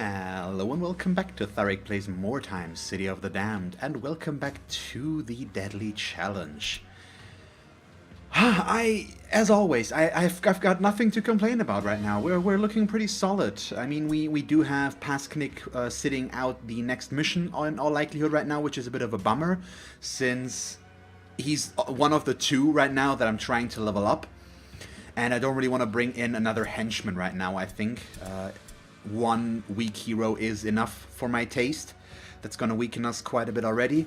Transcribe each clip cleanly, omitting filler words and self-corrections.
Hello and welcome back to Thalric Plays Mordheim, City of the Damned, and welcome back to the Deadly Challenge. As always, I've got nothing to complain about right now. We're looking pretty solid. I mean, we do have Pasknik sitting out the next mission in all likelihood right now, which is a bit of a bummer, since he's one of the two right now that I'm trying to level up, and I don't really want to bring in another henchman right now. I think one weak hero is enough for my taste. That's going to weaken us quite a bit already.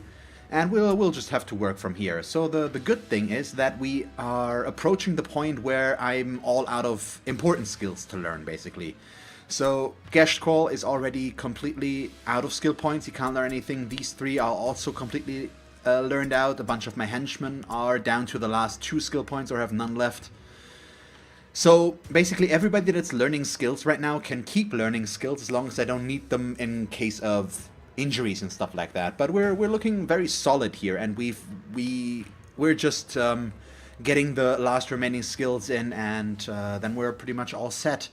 And we'll just have to work from here. So the good thing is that we are approaching the point where I'm all out of important skills to learn, basically. So Geshtkol is already completely out of skill points. He can't learn anything. These three are also completely learned out. A bunch of my henchmen are down to the last 2 skill points or have none left. So basically everybody that's learning skills right now can keep learning skills as long as I don't need them in case of injuries and stuff like that. But we're looking very solid here, and we're just getting the last remaining skills in, and then we're pretty much all set.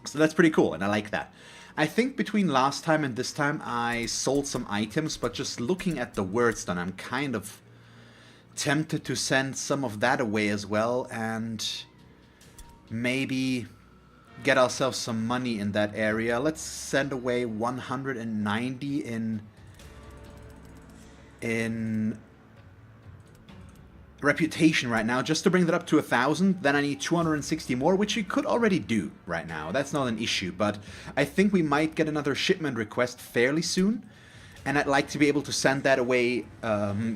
So that's pretty cool, and I like that. I think between last time and this time I sold some items, but just looking at the words done, I'm kind of tempted to send some of that away as well, and maybe get ourselves some money in that area. Let's send away 190 in reputation right now, just to bring that up to 1,000. Then I need 260 more, which we could already do right now. That's not an issue, but I think we might get another shipment request fairly soon, and I'd like to be able to send that away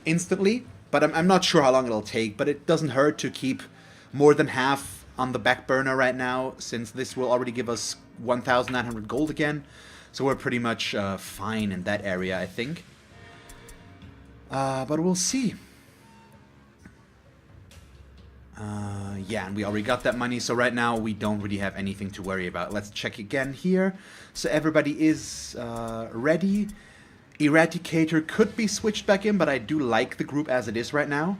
instantly, but I'm not sure how long it'll take, but it doesn't hurt to keep more than half on the back burner right now, since this will already give us 1,900 gold again. So we're pretty much fine in that area, I think. But we'll see. Yeah, and we already got that money, so right now we don't really have anything to worry about. Let's check again here. So everybody is ready. Eradicator could be switched back in, but I do like the group as it is right now.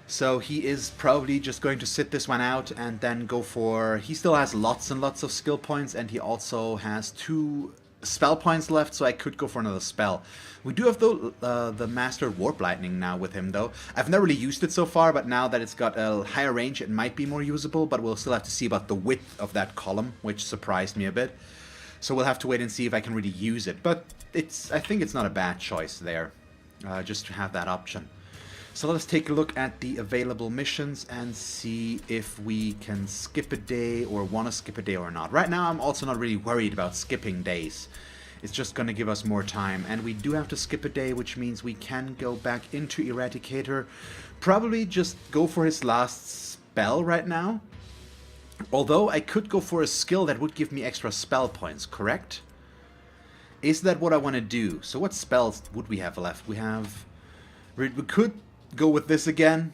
So he is probably just going to sit this one out and then go for... He still has lots and lots of skill points, and he also has 2 spell points left, so I could go for another spell. We do have the Master Warp Lightning now with him, though. I've never really used it so far, but now that it's got a higher range, it might be more usable, but we'll still have to see about the width of that column, which surprised me a bit. So we'll have to wait and see if I can really use it, but I think it's not a bad choice there, just to have that option. So let's take a look at the available missions and see if we can skip a day or want to skip a day or not. Right now I'm also not really worried about skipping days. It's just going to give us more time. And we do have to skip a day, which means we can go back into Eradicator. Probably just go for his last spell right now. Although I could go for a skill that would give me extra spell points, correct? Is that what I want to do? So what spells would we have left? We could go with this again.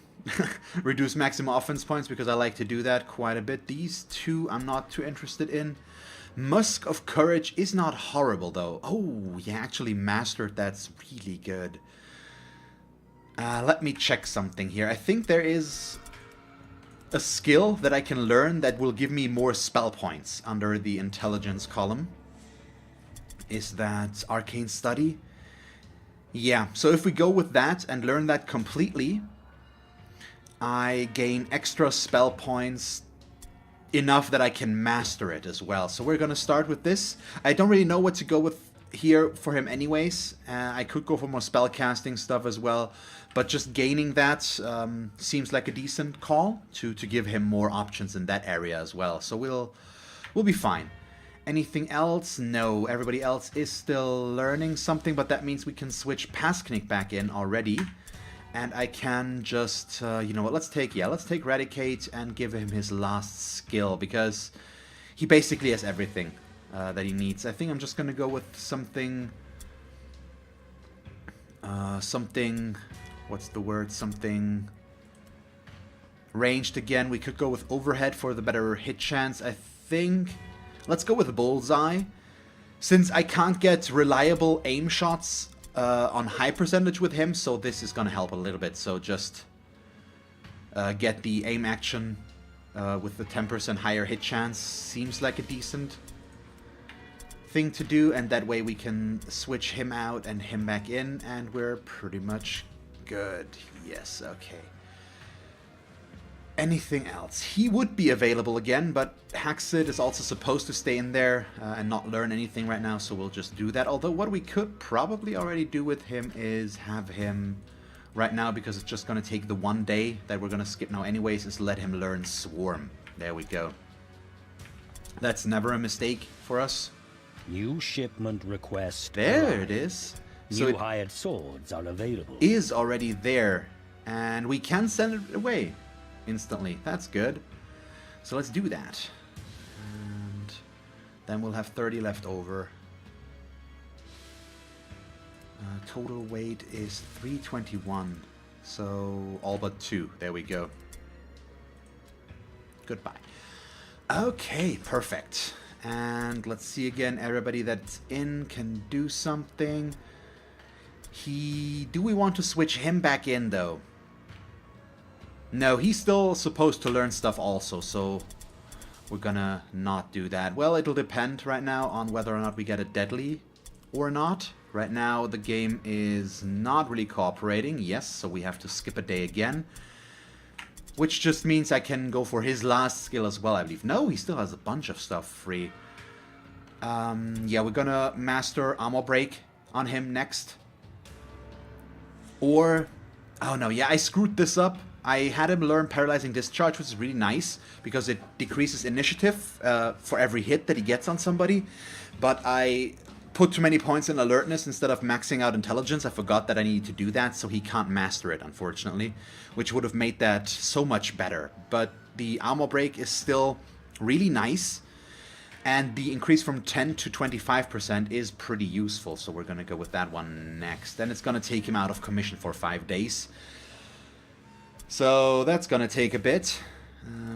Reduce maximum offense points, because I like to do that quite a bit. These 2 I'm not too interested in. Musk of Courage is not horrible, though. Oh, yeah, actually mastered. That's really good. Let me check something here. I think there is a skill that I can learn that will give me more spell points under the intelligence column. Is that Arcane Study? Yeah, so if we go with that and learn that completely, I gain extra spell points enough that I can master it as well. So we're going to start with this. I don't really know what to go with here for him anyways. I could go for more spell casting stuff as well, but just gaining that seems like a decent call to give him more options in that area as well. So we'll be fine. Anything else? No, everybody else is still learning something, but that means we can switch Pasknik back in already. And I can just, you know what, let's take Eradicate and give him his last skill, because he basically has everything that he needs. I think I'm just going to go with something, what's the word, something ranged again. We could go with Overhead for the better hit chance, I think. Let's go with Bullseye. Since I can't get reliable aim shots on high percentage with him, so this is going to help a little bit. So just get the aim action with the 10% higher hit chance. Seems like a decent thing to do, and that way we can switch him out and him back in, and we're pretty much good. Yes, okay. Anything else? He would be available again, but Haxid is also supposed to stay in there and not learn anything right now, so we'll just do that. Although what we could probably already do with him is have him right now, because it's just going to take the one day that we're going to skip now anyways, is let him learn Swarm. There we go. That's never a mistake for us. New shipment request. There it is. So New hired swords are available. Is already there, and we can send it away instantly. That's good. So let's do that. And then we'll have 30 left over. Total weight is 321. So all but 2. There we go. Goodbye. Okay, perfect. And let's see again, everybody that's in can do something. Do we want to switch him back in though? No, he's still supposed to learn stuff also, so we're gonna not do that. Well, it'll depend right now on whether or not we get a deadly or not. Right now the game is not really cooperating, yes, so we have to skip a day again. Which just means I can go for his last skill as well, I believe. No, he still has a bunch of stuff free. Yeah, we're gonna master Armor Break on him next. Or, oh no, yeah, I screwed this up. I had him learn Paralyzing Discharge, which is really nice, because it decreases initiative for every hit that he gets on somebody. But I put too many points in Alertness instead of maxing out Intelligence. I forgot that I needed to do that, so he can't master it, unfortunately. Which would have made that so much better. But the Armor Break is still really nice. And the increase from 10 to 25% is pretty useful, so we're going to go with that one next. Then it's going to take him out of commission for 5 days. So that's going to take a bit.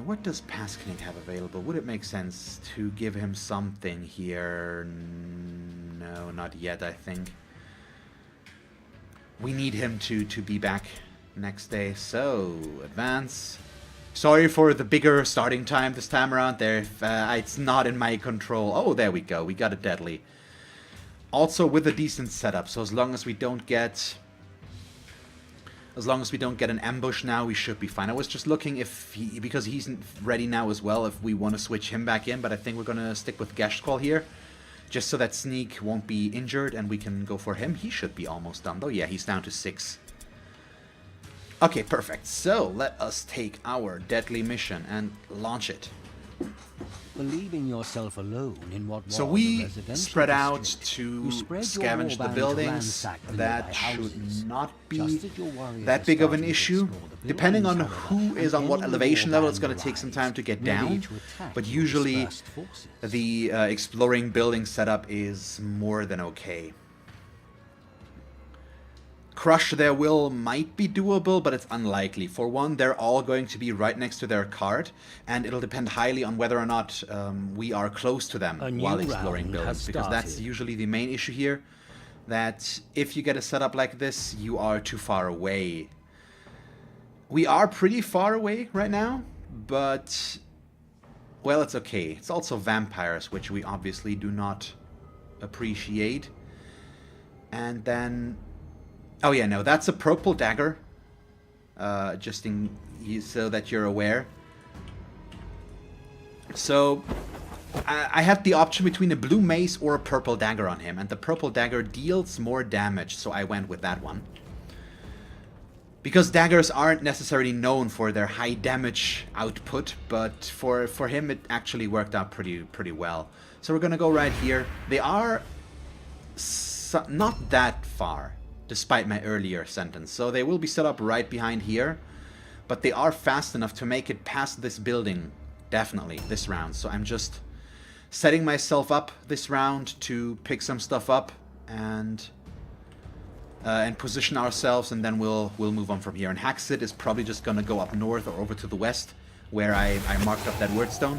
What does Pasknig have available? Would it make sense to give him something here? No, not yet, I think. We need him to be back next day. So, advance. Sorry for the bigger starting time this time around there. It's not in my control. Oh, there we go. We got a deadly. Also with a decent setup. So as long as we don't get an ambush now, we should be fine. I was just looking if because he's ready now as well, if we want to switch him back in. But I think we're going to stick with Gashtkval here. Just so that Sneak won't be injured and we can go for him. He should be almost done though. Yeah, he's down to 6. Okay, perfect. So, let us take our deadly mission and launch it. Believing yourself alone in what so we spread out to scavenge the buildings. That should not be that big of an issue. Depending on who is on what elevation level, it's going to take some time to get down. But usually, the exploring building setup is more than okay. Crush their will might be doable, but it's unlikely. For one, they're all going to be right next to their card, and it'll depend highly on whether or not we are close to them while exploring buildings, because that's usually the main issue here, that if you get a setup like this, you are too far away. We are pretty far away right now, but, well, it's okay. It's also vampires, which we obviously do not appreciate. And then... oh yeah, no, that's a purple dagger. Just so that you're aware. So, I had the option between a blue mace or a purple dagger on him, and the purple dagger deals more damage, so I went with that one. Because daggers aren't necessarily known for their high damage output, but for him it actually worked out pretty well. So we're gonna go right here. They are not that far, despite my earlier sentence. So they will be set up right behind here, but they are fast enough to make it past this building, definitely, this round. So I'm just setting myself up this round to pick some stuff up and position ourselves, and then we'll move on from here. And Haxid is probably just gonna go up north or over to the west, where I marked up that wordstone.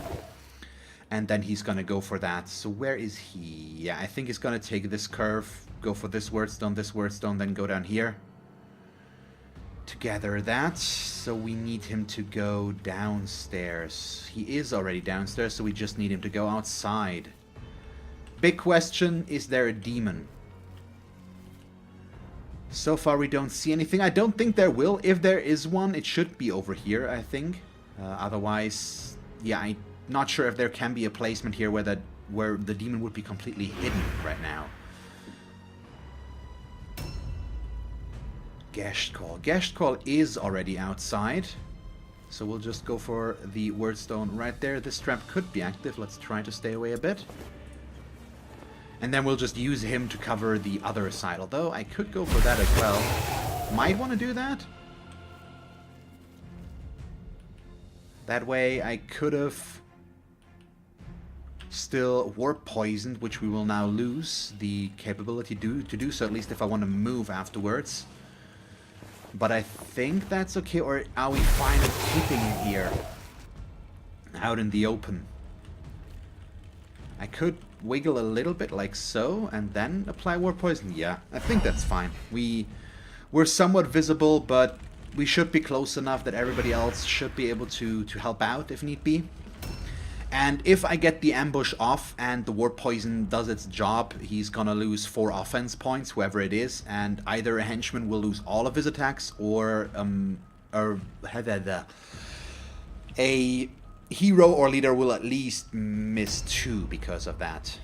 And then he's gonna go for that. So where is he? Yeah, I think he's gonna take this curve, go for this wordstone, then go down here to gather that. So we need him to go downstairs. He is already downstairs, so we just need him to go outside Big question, is there a demon? So far we don't see anything. I don't think there will. If there is one, it should be over here, I think. Otherwise, yeah, I'm not sure if there can be a placement here where the demon would be completely hidden right now. Gashed Call. Gashed Call is already outside. So we'll just go for the Wordstone right there. This trap could be active. Let's try to stay away a bit. And then we'll just use him to cover the other side. Although I could go for that as well. Might want to do that. That way I could have still Warp Poisoned, which we will now lose the capability to do so, at least if I want to move afterwards. But I think that's okay, or are we fine with keeping him here? Out in the open. I could wiggle a little bit like so, and then apply Warp Poison. Yeah, I think that's fine. We're somewhat visible, but we should be close enough that everybody else should be able to help out if need be. And if I get the ambush off and the Warp Poison does its job, he's gonna lose 4 offense points, whoever it is, and either a henchman will lose all of his attacks, or a hero or leader will at least miss 2 because of that.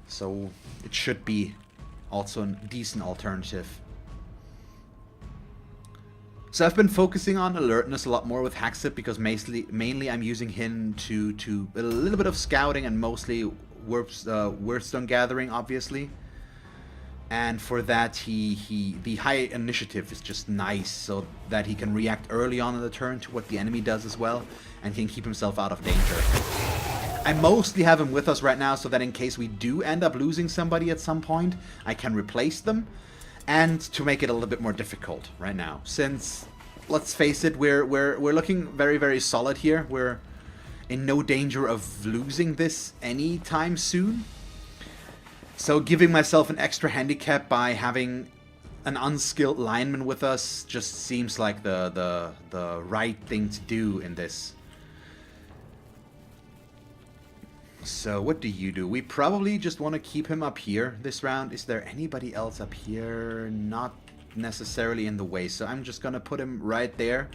So it should be also a decent alternative. So I've been focusing on alertness a lot more with Haxit because mainly I'm using him to a little bit of scouting and mostly Wordstone gathering, obviously. And for that, the high initiative is just nice, so that he can react early on in the turn to what the enemy does as well, and can keep himself out of danger. I mostly have him with us right now, so that in case we do end up losing somebody at some point, I can replace them. And to make it a little bit more difficult right now, since, let's face it, we're looking very, very solid here. We're in no danger of losing this anytime soon. So giving myself an extra handicap by having an unskilled lineman with us just seems like the right thing to do in this. So what do you do? We probably just want to keep him up here this round. Is there anybody else up here? Not necessarily in the way. So I'm just going to put him right there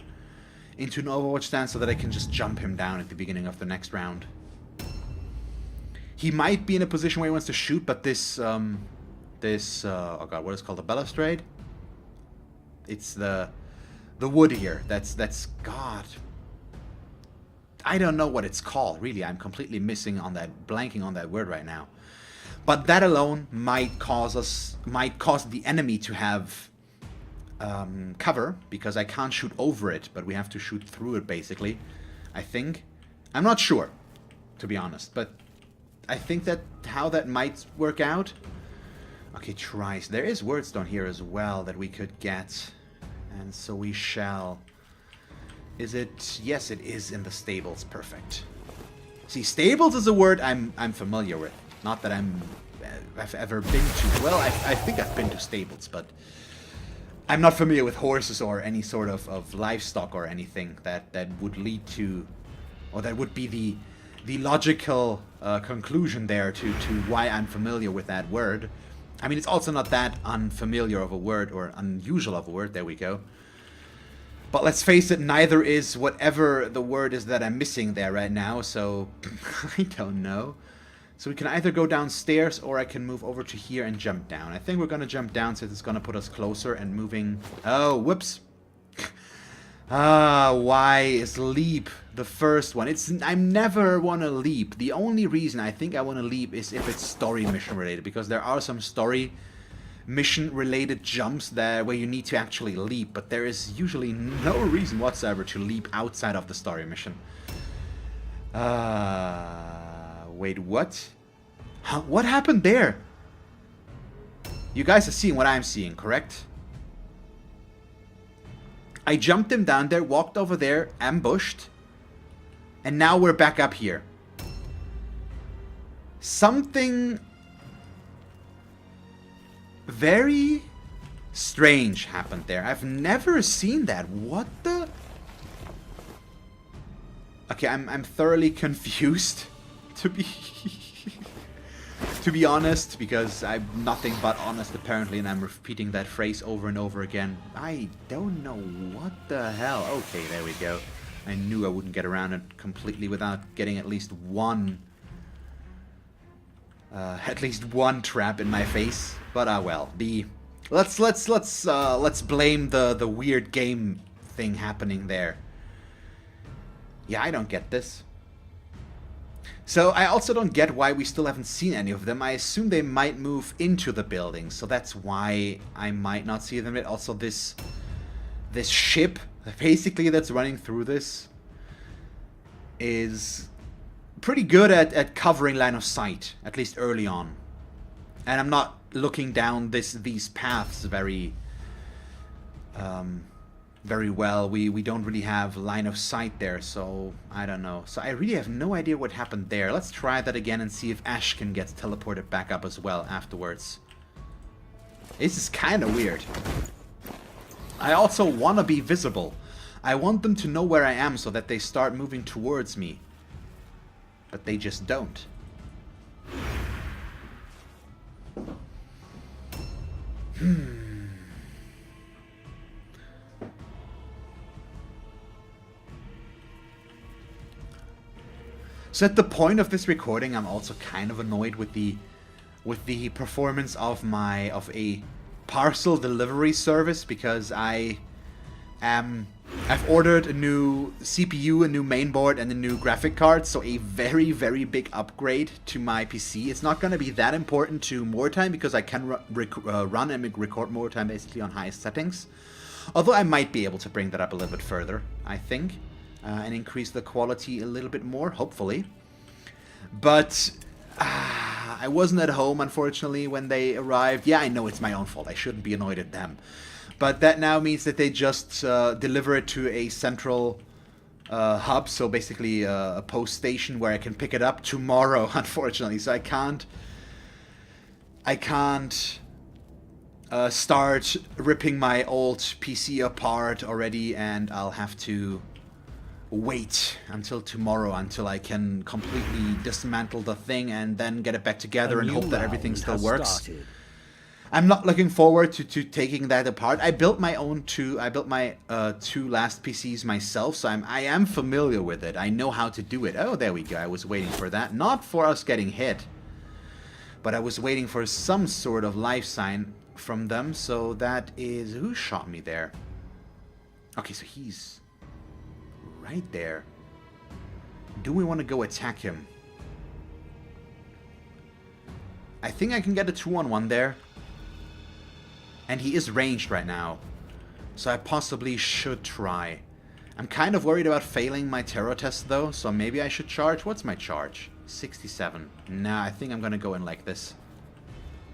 into an Overwatch stance so that I can just jump him down at the beginning of the next round. He might be in a position where he wants to shoot, but this, oh god, what is it called? The balustrade? It's the wood here. That's, god... I don't know what it's called, really. I'm completely blanking on that word right now. But that alone might cause the enemy to have cover, because I can't shoot over it, but we have to shoot through it, basically. I think. I'm not sure, to be honest, but I think that how that might work out. Okay, tries. There is Wordstone here as well that we could get, and so we shall. Is it? Yes, it is in the stables. Perfect. See, stables is a word I'm familiar with. Not that I've ever been to. Well, I think I've been to stables, but I'm not familiar with horses or any sort of livestock or anything that would lead to, or that would be the logical conclusion there to why I'm familiar with that word. I mean, it's also not that unfamiliar of a word or unusual of a word. There we go. But let's face it, neither is whatever the word is that I'm missing there right now, so I don't know. So we can either go downstairs or I can move over to here and jump down. I think we're going to jump down since it's going to put us closer and moving... Oh, whoops. Why is leap the first one? I never want to leap. The only reason I think I want to leap is if it's story mission related, because there are some story mission related jumps there where you need to actually leap, but there is usually no reason whatsoever to leap outside of the story mission. Wait, what? Huh, what happened there? You guys are seeing what I'm seeing, correct? I jumped him down there, walked over there, ambushed, and now we're back up here. Something very strange happened there. I've never seen that. What the? Okay, I'm thoroughly confused, to be to be honest, because I'm nothing but honest apparently, and I'm repeating that phrase over and over again. I don't know what the hell. Okay, there we go. I knew I wouldn't get around it completely without getting at least one trap in my face. But well, let's blame the weird game thing happening there. Yeah, I don't get this. So I also don't get why we still haven't seen any of them. I assume they might move into the building, so that's why I might not see them yet. Also, this ship, basically, that's running through this is pretty good at covering line of sight, at least early on. And I'm not looking down these paths very well. We don't really have line of sight there, so I don't know. So I really have no idea what happened there. Let's try that again and see if Ashken gets teleported back up as well afterwards. This is kind of weird. I also want to be visible. I want them to know where I am so that they start moving towards me. But they just don't. So at the point of this recording, I'm also kind of annoyed with the performance of a parcel delivery service, because I've ordered a new CPU, a new mainboard, and a new graphic card, so a very, very big upgrade to my PC. It's not going to be that important to Mordheim, because I can run and record Mordheim basically on highest settings. Although I might be able to bring that up a little bit further, I think. And increase the quality a little bit more, hopefully. But I wasn't at home, unfortunately, when they arrived. Yeah, I know it's my own fault. I shouldn't be annoyed at them. But that now means that they just deliver it to a central hub, so basically a post station where I can pick it up tomorrow, unfortunately. So I can't start ripping my old PC apart already, and I'll have to wait until tomorrow until I can completely dismantle the thing and then get it back together and hope that everything still works. Started. I'm not looking forward to taking that apart. I built my two last PCs myself, so I am familiar with it. I know how to do it. Oh, there we go. I was waiting for that. Not for us getting hit, but I was waiting for some sort of life sign from them. So that is... Who shot me there? Okay, so he's right there. Do we want to go attack him? I think I can get a 2-on-1 there. And he is ranged right now, so I possibly should try. I'm kind of worried about failing my terror test though, so maybe I should charge. What's my charge? 67. Nah, I think I'm gonna go in like this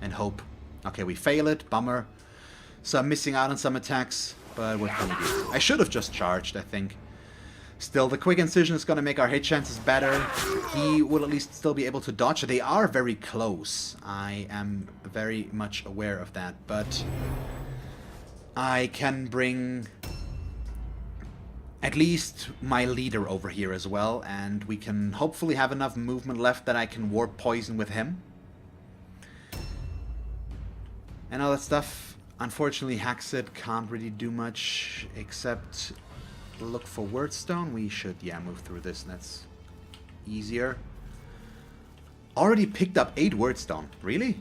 and hope. Okay, we fail it. Bummer. So I'm missing out on some attacks, but what can we do? I should have just charged, I think. Still, the quick incision is going to make our hit chances better. He will at least still be able to dodge. They are very close. I am very much aware of that. But I can bring at least my leader over here as well. And we can hopefully have enough movement left that I can warp poison with him. And all that stuff. Unfortunately, Haxit can't really do much except... look for wordstone. We should, yeah, move through this. That's easier. Already picked up 8 wordstone. Really?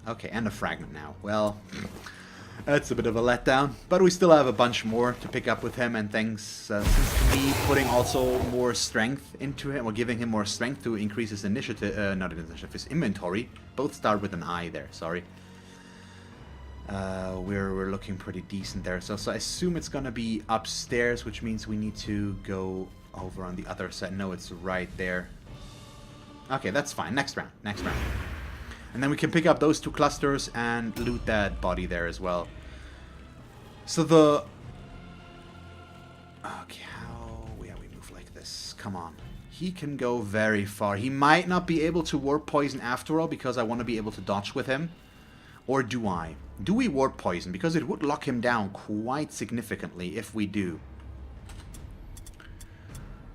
Okay, and a fragment now. Well, that's a bit of a letdown. But we still have a bunch more to pick up with him and things. Since me putting also more strength into him, or giving him more strength to increase his initiative, not his initiative, his inventory. Both start with an I there, sorry. We're looking pretty decent there. So I assume it's gonna be upstairs, which means we need to go over on the other side. No, it's right there. Okay, that's fine. Next round. And then we can pick up those 2 clusters and loot that body there as well. So the... Okay, how... Yeah, we move like this. Come on. He can go very far. He might not be able to warp poison after all, because I want to be able to dodge with him. Or do I? Do we warp poison? Because it would lock him down quite significantly if we do.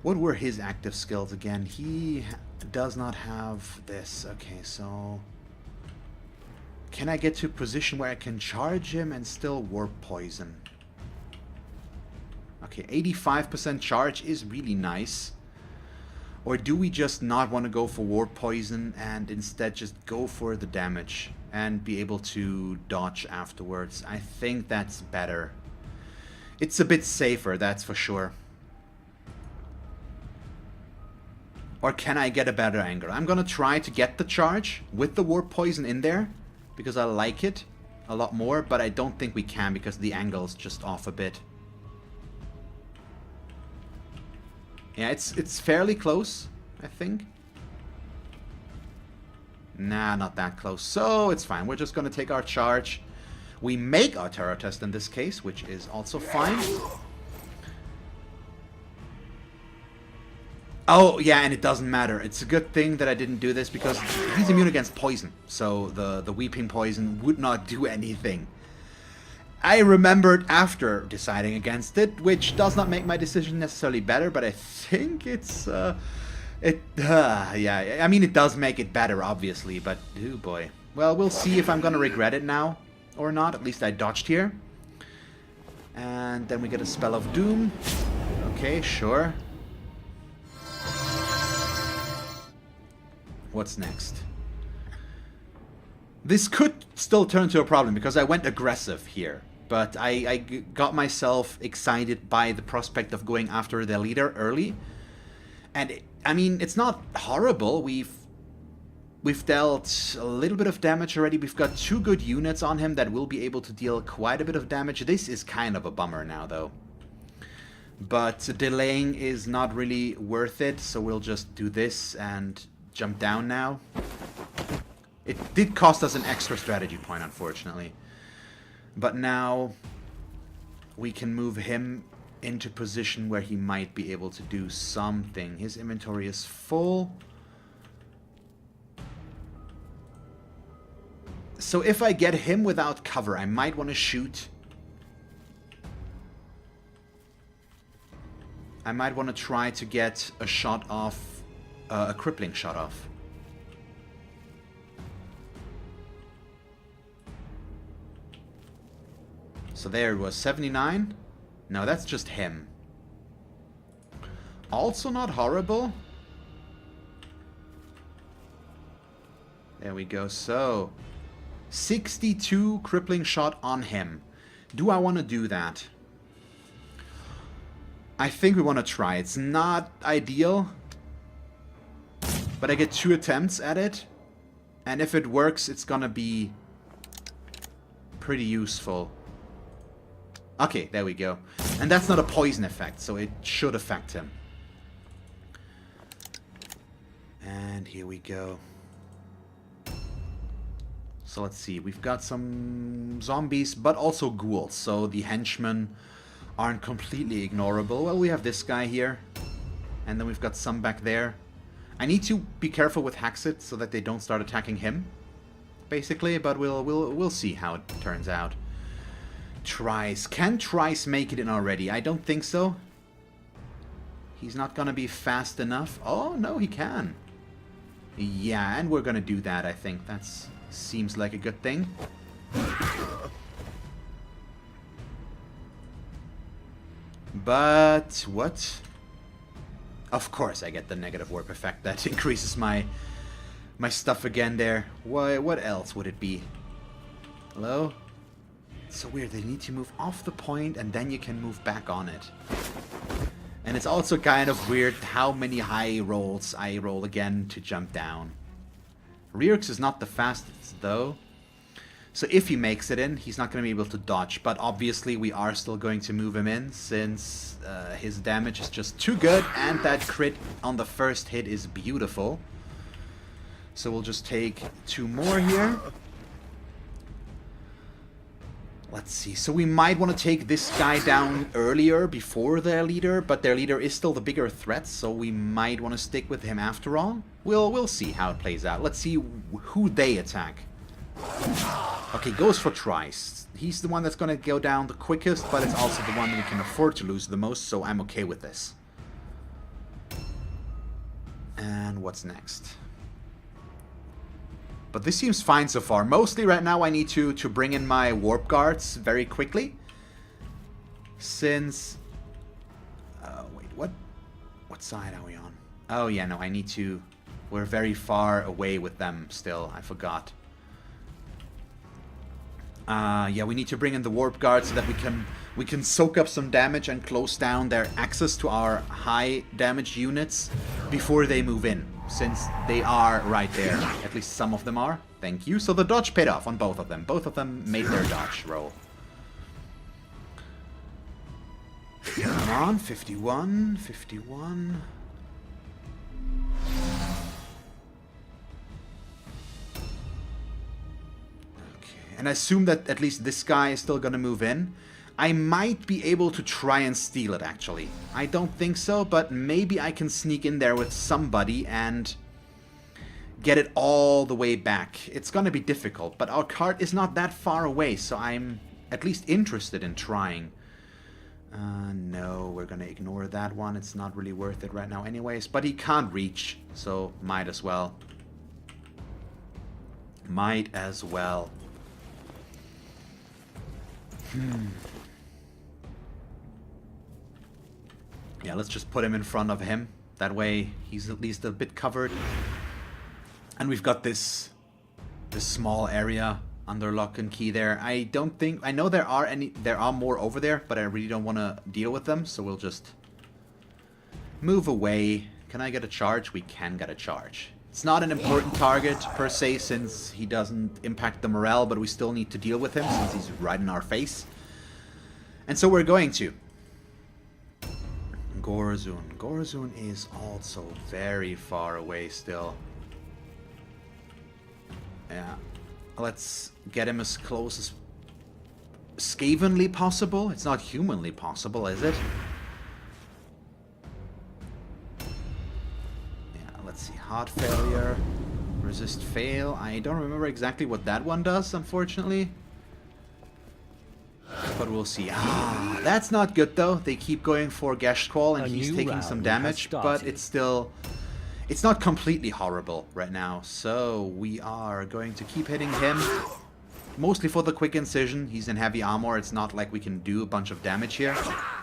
What were his active skills again? He does not have this. Okay, so... Can I get to a position where I can charge him and still warp poison? Okay, 85% charge is really nice. Or do we just not want to go for warp poison and instead just go for the damage and be able to dodge afterwards? I think that's better. It's a bit safer, that's for sure. Or can I get a better angle? I'm gonna try to get the charge with the warp poison in there, because I like it a lot more, but I don't think we can because the angle is just off a bit. Yeah, it's fairly close, I think. Nah, not that close. So it's fine. We're just gonna take our charge. We make our terror test in this case, which is also fine. Oh, yeah, and it doesn't matter. It's a good thing that I didn't do this because he's immune against poison. So the weeping poison would not do anything. I remembered after deciding against it, which does not make my decision necessarily better, but I think it's, yeah, I mean, it does make it better, obviously, but, oh boy. Well, we'll see if I'm gonna regret it now or not. At least I dodged here. And then we get a Spell of Doom. Okay, sure. What's next? This could still turn to a problem because I went aggressive here. But I got myself excited by the prospect of going after the leader early. And, I mean, it's not horrible. We've dealt a little bit of damage already. We've got 2 good units on him that will be able to deal quite a bit of damage. This is kind of a bummer now, though. But delaying is not really worth it, so we'll just do this and jump down now. It did cost us an extra strategy point, unfortunately. But now we can move him into position where he might be able to do something. His inventory is full. So if I get him without cover, I might want to shoot. I might want to try to get a shot off. A crippling shot off. So there it was, 79. No, that's just him. Also not horrible. There we go. So 62 crippling shot on him. Do I want to do that? I think we want to try. It's not ideal. But I get 2 attempts at it. And if it works, it's gonna be pretty useful. Okay, there we go. And that's not a poison effect, so it should affect him. And here we go. So let's see. We've got some zombies, but also ghouls. So the henchmen aren't completely ignorable. Well, we have this guy here. And then we've got some back there. I need to be careful with Haxit so that they don't start attacking him, basically, but we'll see how it turns out. Trice. Can Trice make it in already? I don't think so. He's not gonna be fast enough. Oh, no, he can. Yeah, and we're gonna do that, I think. That seems like a good thing. But what? Of course I get the negative warp effect. That increases my stuff again there. What else would it be? Hello? It's so weird. They need to move off the point and then you can move back on it. And it's also kind of weird how many high rolls I roll again to jump down. Rearx is not the fastest though. So if he makes it in, he's not going to be able to dodge. But obviously we are still going to move him in since his damage is just too good. And that crit on the first hit is beautiful. So we'll just take 2 more here. Let's see. So we might want to take this guy down earlier before their leader. But their leader is still the bigger threat. So we might want to stick with him after all. We'll see how it plays out. Let's see who they attack. Okay, goes for Trice. He's the one that's going to go down the quickest, but it's also the one we can afford to lose the most, so I'm okay with this. And what's next? But this seems fine so far. Mostly right now I need to bring in my warp guards very quickly. Since... wait, what side are we on? Oh yeah, no, I need to... We're very far away with them still. I forgot. Yeah, we need to bring in the warp guards so that we can soak up some damage and close down their access to our high damage units before they move in. Since they are right there. At least some of them are. Thank you. So the dodge paid off on both of them. Both of them made their dodge roll. Come on, 51, 51. Okay, and I assume that at least this guy is still gonna move in. I might be able to try and steal it, actually. I don't think so, but maybe I can sneak in there with somebody and get it all the way back. It's gonna be difficult, but our cart is not that far away, so I'm at least interested in trying. No, we're gonna ignore that one. It's not really worth it right now anyways, but he can't reach, so might as well. Might as well. Yeah, let's just put him in front of him. That way he's at least a bit covered. And we've got this small area under lock and key there. I don't think... I know there are more over there, but I really don't want to deal with them. So we'll just move away. Can I get a charge? We can get a charge. It's not an important target per se, since he doesn't impact the morale, but we still need to deal with him since he's right in our face. And so we're going to. Gorzun. Gorzun is also very far away still. Yeah. Let's get him as close as Skavenly possible. It's not humanly possible, is it? Yeah, let's see. Heart failure. Resist fail. I don't remember exactly what that one does, unfortunately. But we'll see. Ah, that's not good though. They keep going for Geshqual and he's taking some damage, but it's still... It's not completely horrible right now. So we are going to keep hitting him. Mostly for the quick incision. He's in heavy armor. It's not like we can do a bunch of damage here.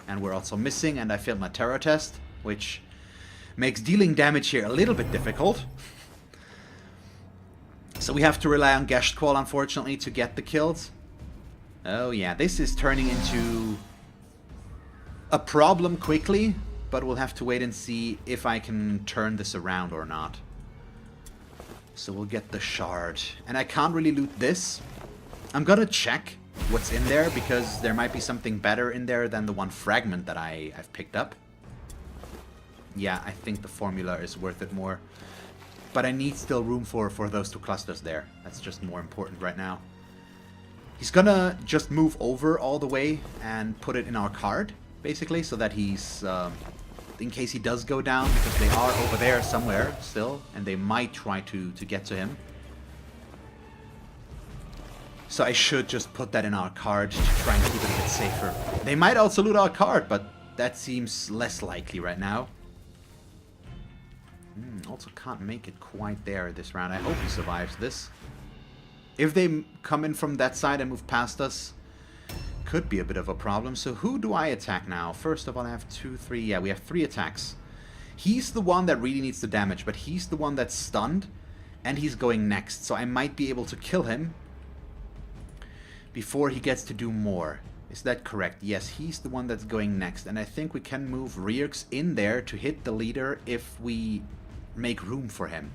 And we're also missing, and I failed my terror test, which makes dealing damage here a little bit difficult. So we have to rely on Geshqual, unfortunately, to get the kills. Oh yeah, this is turning into a problem quickly, but we'll have to wait and see if I can turn this around or not. So we'll get the shard. And I can't really loot this. I'm gonna check what's in there, because there might be something better in there than the one fragment that I've picked up. Yeah, I think the formula is worth it more. But I need still room for those two clusters there. That's just more important right now. He's gonna just move over all the way and put it in our card, basically, so that he's, in case he does go down, because they are over there somewhere still, and they might try to get to him. So I should just put that in our card to try and keep it a bit safer. They might also loot our card, but that seems less likely right now. Also can't make it quite there this round. I hope he survives this. If they come in from that side and move past us, could be a bit of a problem. So who do I attack now? First of all, I have 2, 3. Yeah, we have 3 attacks. He's the one that really needs the damage, but he's the one that's stunned, and he's going next. So I might be able to kill him before he gets to do more. Is that correct? Yes, he's the one that's going next. And I think we can move Rierks in there to hit the leader if we make room for him.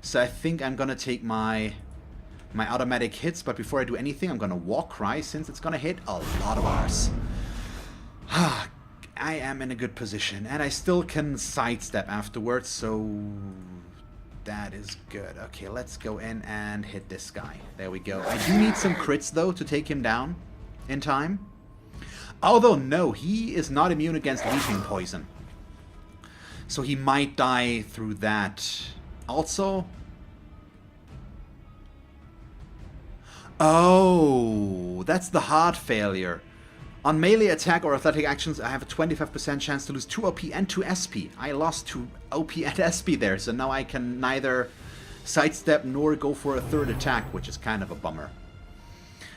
So I think I'm gonna take my automatic hits, but before I do anything, I'm gonna walk cry, since it's gonna hit a lot of ours. I am in a good position, and I still can sidestep afterwards, so that is good. Okay, let's go in and hit this guy. There we go. I do need some crits, though, to take him down in time. Although, no, he is not immune against weeping poison. So he might die through that. Also... Oh, that's the heart failure. On melee attack or athletic actions, I have a 25% chance to lose 2 OP and 2 SP. I lost 2 OP and SP there, so now I can neither sidestep nor go for a third attack, which is kind of a bummer.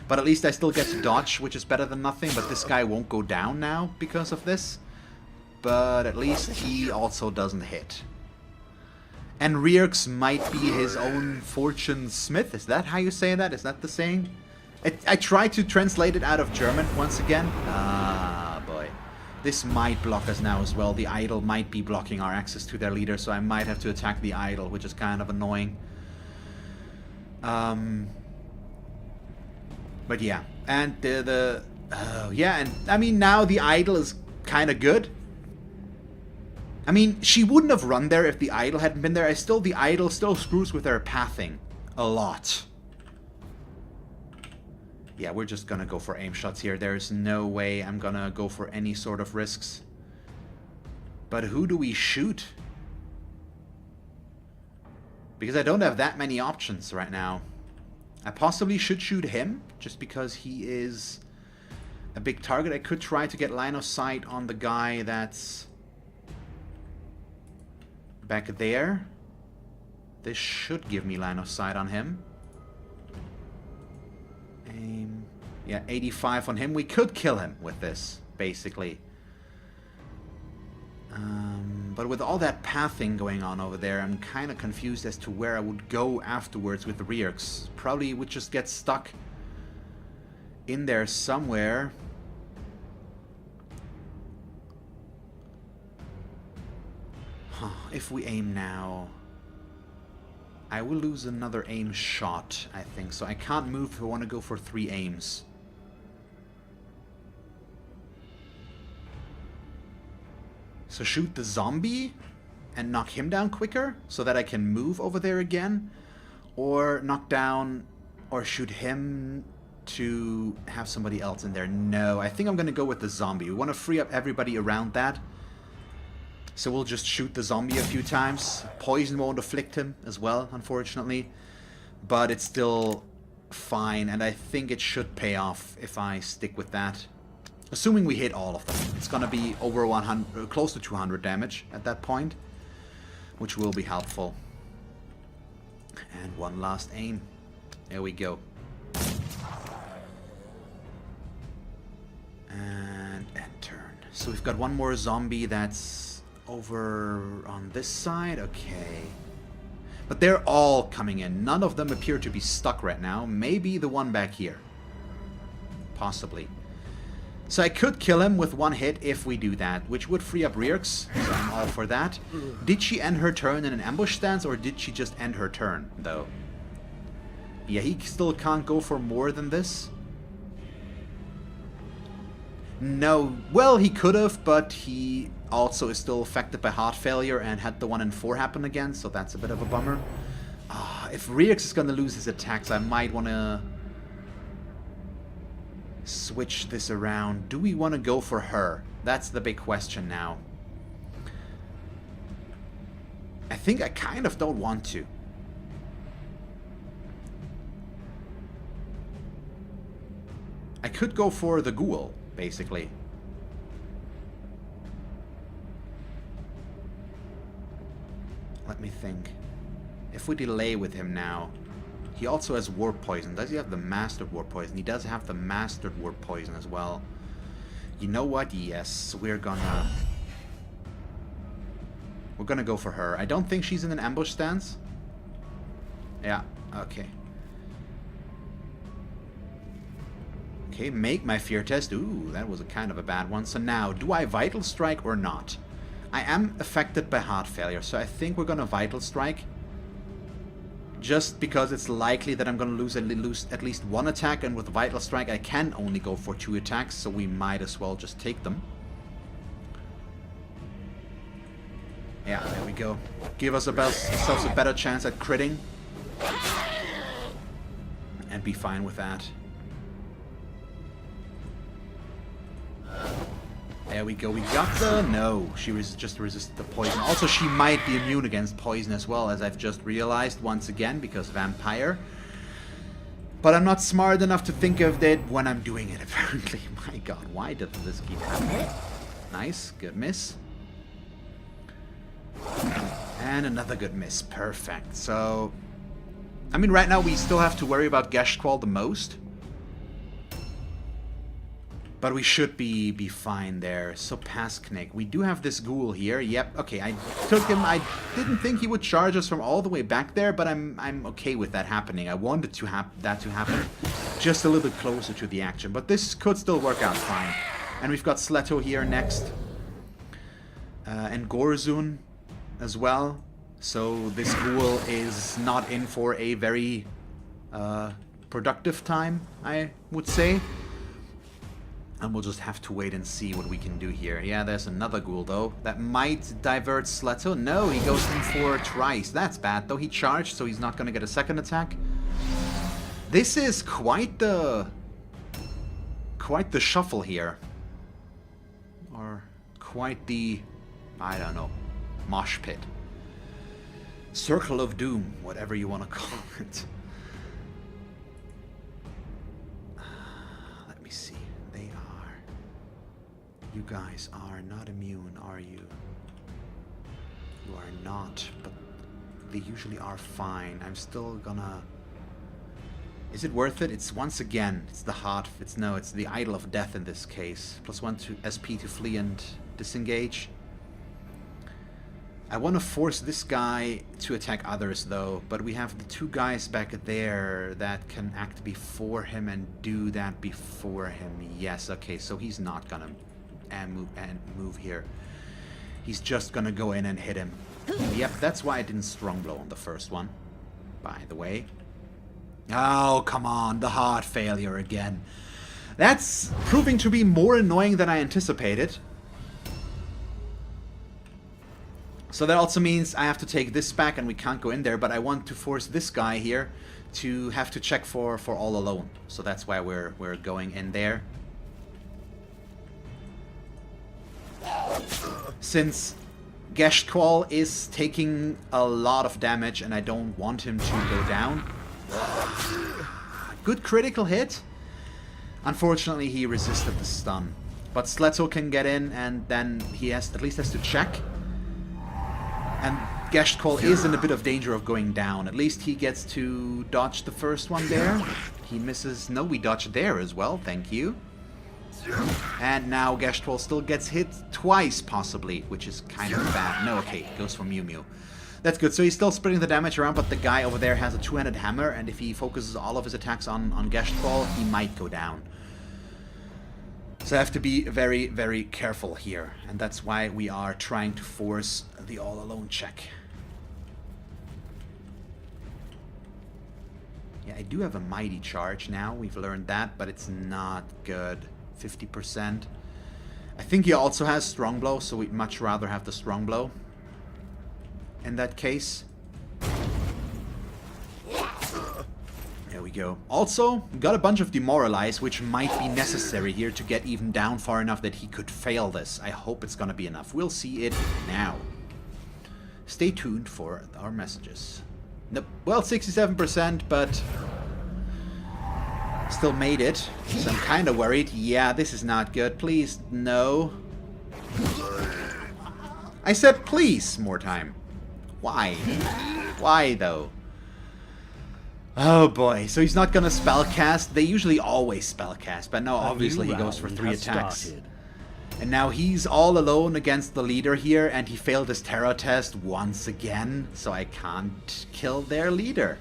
But at least I still get to dodge, which is better than nothing. But this guy won't go down now because of this. But at least he also doesn't hit. And Rierks might be his own fortune smith. Is that how you say that? Is that the saying? I tried to translate it out of German once again. Ah, boy. This might block us now as well. The idol might be blocking our access to their leader, so I might have to attack the idol, which is kind of annoying. But yeah, and yeah, and I mean, now the idol is kind of good. I mean, she wouldn't have run there if the idol hadn't been there. The idol still screws with her pathing a lot. Yeah, we're just gonna go for aim shots here. There's no way I'm gonna go for any sort of risks. But who do we shoot? Because I don't have that many options right now. I possibly should shoot him, just because he is a big target. I could try to get line of sight on the guy that's back there. This should give me line of sight on him. Aim. Yeah, 85 on him. We could kill him with this, basically. But with all that pathing going on over there, I'm kind of confused as to where I would go afterwards with the Rierks. Probably would just get stuck in there somewhere. If we aim now, I will lose another aim shot, I think. So I can't move if I want to go for 3 aims. So shoot the zombie and knock him down quicker so that I can move over there again. Or knock down or shoot him to have somebody else in there. No, I think I'm going to go with the zombie. We want to free up everybody around that. So we'll just shoot the zombie a few times. Poison won't afflict him as well, unfortunately. But it's still fine, and I think it should pay off if I stick with that. Assuming we hit all of them. It's gonna be over 100, close to 200 damage at that point, which will be helpful. And one last aim. There we go. And end turn. So we've got one more zombie that's over on this side. Okay. But they're all coming in. None of them appear to be stuck right now. Maybe the one back here. Possibly. So I could kill him with one hit if we do that, which would free up Rierks, so I'm all for that. Did she end her turn in an ambush stance, or did she just end her turn, though? Yeah, he still can't go for more than this. No, well, he could have, but he also is still affected by heart failure and had the 1 in 4 happen again, so that's a bit of a bummer. If Rierks is going to lose his attacks, I might want to switch this around. Do we want to go for her? That's the big question now. I think I kind of don't want to. I could go for the ghoul, basically. Let me think. If we delay with him now, he also has warp poison. Does he have the mastered warp poison? He does have the mastered warp poison as well. You know what? Yes, we're gonna go for her. I don't think she's in an ambush stance. Yeah, okay. Okay, make my fear test. Ooh, that was a kind of a bad one. So now, do I vital strike or not? I am affected by heart failure, so I think we're gonna vital strike. Just because it's likely that I'm gonna lose at least one attack, and with vital strike I can only go for 2 attacks, so we might as well just take them. Yeah, there we go. Give us ourselves a better chance at critting. And be fine with that. There we go. We got the... No, she just resisted the poison. Also, she might be immune against poison as well, as I've just realized once again, because vampire. But I'm not smart enough to think of that when I'm doing it, apparently. My god, why doesn't this keep happening? Nice, good miss. And another good miss. Perfect. So, I mean, right now we still have to worry about Geshqual the most. But we should be fine there. So Pasknik. We do have this ghoul here. Yep, okay, I took him. I didn't think he would charge us from all the way back there, but I'm okay with that happening. I wanted to that to happen just a little bit closer to the action. But this could still work out fine. And we've got Sleto here next. And Gorzun as well. So this ghoul is not in for a very productive time, I would say. And we'll just have to wait and see what we can do here. Yeah, there's another ghoul, though. That might divert Sleto. No, he goes in for Trice. That's bad, though. He charged, so he's not going to get a second attack. This is quite the shuffle here. Or quite the, I don't know, mosh pit. Circle of Doom, whatever you want to call it. Let me see. They are... You guys are not immune, are you? You are not, but they usually are fine. I'm still gonna... Is it worth it? It's once again, it's the heart, it's the Idol of Death in this case. +1 to SP to flee and disengage. I want to force this guy to attack others though, but we have the two guys back there that can act before him and do that before him. Yes, okay, so he's not gonna move here. He's just gonna go in and hit him. Yep, that's why I didn't strong blow on the first one, by the way. Oh, come on, the heart failure again. That's proving to be more annoying than I anticipated. So that also means I have to take this back and we can't go in there, but I want to force this guy here to have to check for all alone. So that's why we're going in there. Since Geshqual is taking a lot of damage and I don't want him to go down. Good critical hit. Unfortunately, he resisted the stun. But Sleto can get in and then he at least has to check. And Geshqual is in a bit of danger of going down. At least he gets to dodge the first one there. He misses. No, we dodged there as well. Thank you. And now Geshqual still gets hit twice, possibly, which is kind of bad. No, okay, goes for Mew Mew. That's good. So he's still spreading the damage around, but the guy over there has a two-handed hammer, and if he focuses all of his attacks on Geshqual, he might go down. So I have to be very, very careful here, and that's why we are trying to force the all-alone check. Yeah, I do have a mighty charge now, we've learned that, but it's not good. 50%. I think he also has strong blow, so we'd much rather have the strong blow. In that case. There we go. Also, got a bunch of Demoralize, which might be necessary here to get even down far enough that he could fail this. I hope it's gonna be enough. We'll see it now. Stay tuned for our messages. Nope. Well, 67%, but still made it. So I'm kind of worried. Yeah, this is not good. Please, no. I said please, Mordheim. Why? Why, though? Oh boy, so he's not gonna spellcast. They usually always spellcast, but now obviously he goes for 3 attacks. And now he's all alone against the leader here, and he failed his terror test once again, so I can't kill their leader.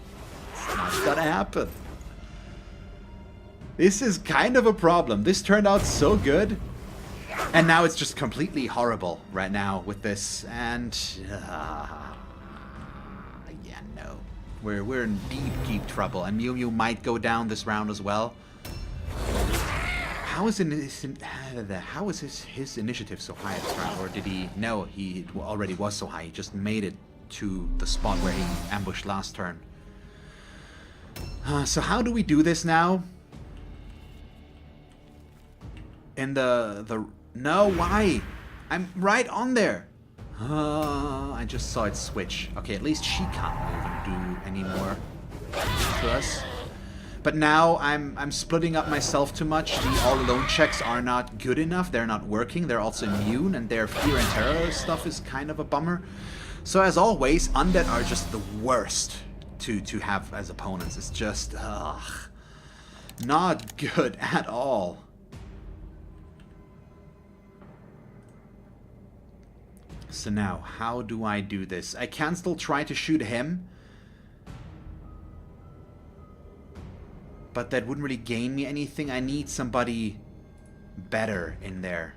It's not gonna happen. This is kind of a problem. This turned out so good, and now it's just completely horrible right now with this, and... yeah, no. We're in deep trouble, and Mew Mew might go down this round as well. How is his initiative so high at this round? Or did he... No, he already was so high. He just made it to the spot where he ambushed last turn. So how do we do this now? In the... No, why? I'm right on there. I just saw it switch. Okay, at least she can't move and do any more to us. But now I'm splitting up myself too much. The all-alone checks are not good enough. They're not working. They're also immune, and their fear and terror stuff is kind of a bummer. So as always, undead are just the worst to have as opponents. It's just not good at all. So now, how do I do this? I can still try to shoot him, but that wouldn't really gain me anything. I need somebody better in there.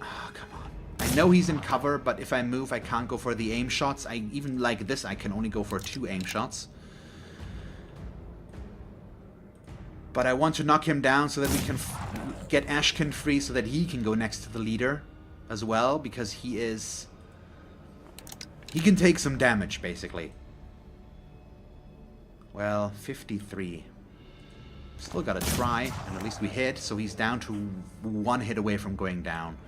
Oh, come on. I know he's in cover, but if I move, I can't go for the aim shots. Even like this, I can only go for 2 aim shots. But I want to knock him down so that we can get Ashkin free so that he can go next to the leader as well, because he can take some damage, basically. Well, 53. Still gotta try, and at least we hit, so he's down to 1 hit away from going down.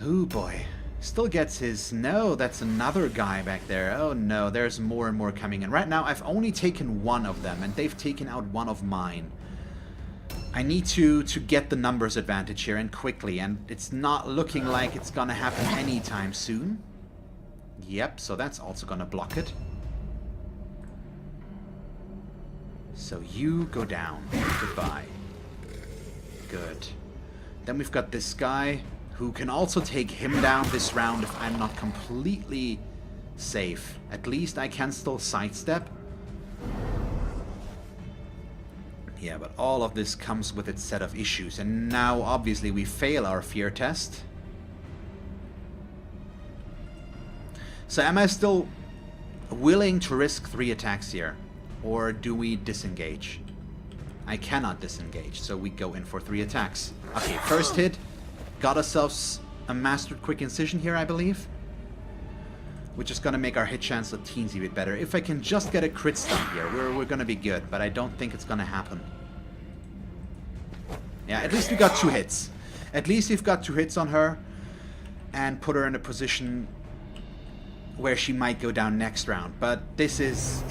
Oh boy. Still gets his... No, that's another guy back there. Oh no, there's more and more coming in. Right now, I've only taken 1 of them, and they've taken out 1 of mine. I need to get the numbers advantage here, and quickly, and it's not looking like it's gonna happen anytime soon. Yep, so that's also gonna block it. So you go down. Goodbye. Good. Then we've got this guy who can also take him down this round if I'm not completely safe. At least I can still sidestep. Yeah, but all of this comes with its set of issues. And now, obviously, we fail our fear test. So am I still willing to risk 3 attacks here? Or do we disengage? I cannot disengage, so we go in for 3 attacks. Okay, first hit. Got ourselves a mastered quick incision here, I believe. Which is going to make our hit chance a teensy bit better. If I can just get a crit stun here, we're going to be good. But I don't think it's going to happen. Yeah, at least we got 2 hits. At least we've got 2 hits on her. And put her in a position where she might go down next round. But this is...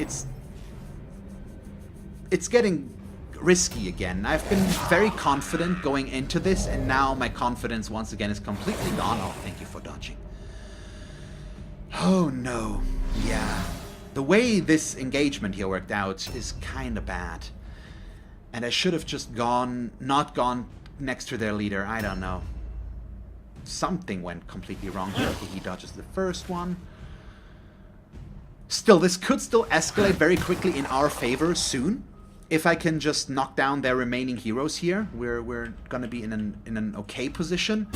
It's getting risky again. I've been very confident going into this, and now my confidence once again is completely gone. Oh, thank you for dodging. Oh no. Yeah. The way this engagement here worked out is kind of bad. And I should have just not gone next to their leader. I don't know. Something went completely wrong here. Okay, he dodges the first one. Still, this could still escalate very quickly in our favor soon. If I can just knock down their remaining heroes here, we're gonna be in an okay position.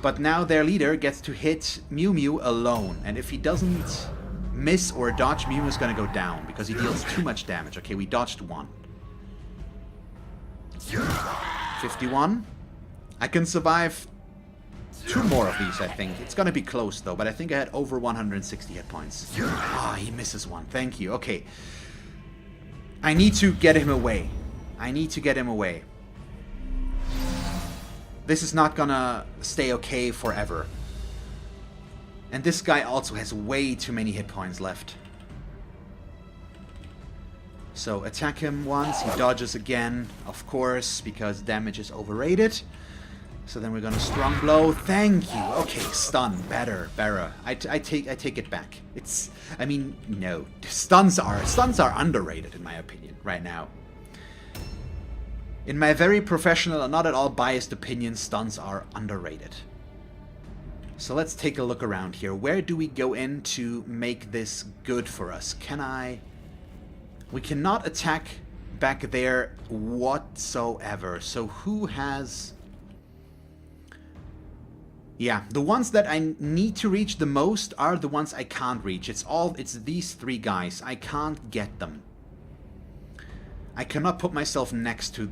But now their leader gets to hit Mew Mew alone, and if he doesn't miss or dodge, Mew Mew is gonna go down because he deals too much damage. Okay, we dodged 1. 51. I can survive 2 more of these, I think. It's gonna be close though, but I think I had over 160 hit points. Ah, he misses 1. Thank you. Okay. I need to get him away. I need to get him away. This is not gonna stay okay forever. And this guy also has way too many hit points left. So attack him once, he dodges again, of course, because damage is overrated. So then we're gonna strong blow. Thank you. Okay, stun. Better. I take it back. I mean, no. Stuns are underrated in my opinion right now. In my very professional and not at all biased opinion, stuns are underrated. So let's take a look around here. Where do we go in to make this good for us? We cannot attack back there whatsoever. So who has... Yeah, the ones that I need to reach the most are the ones I can't reach. It's these 3 guys. I can't get them. I cannot put myself next to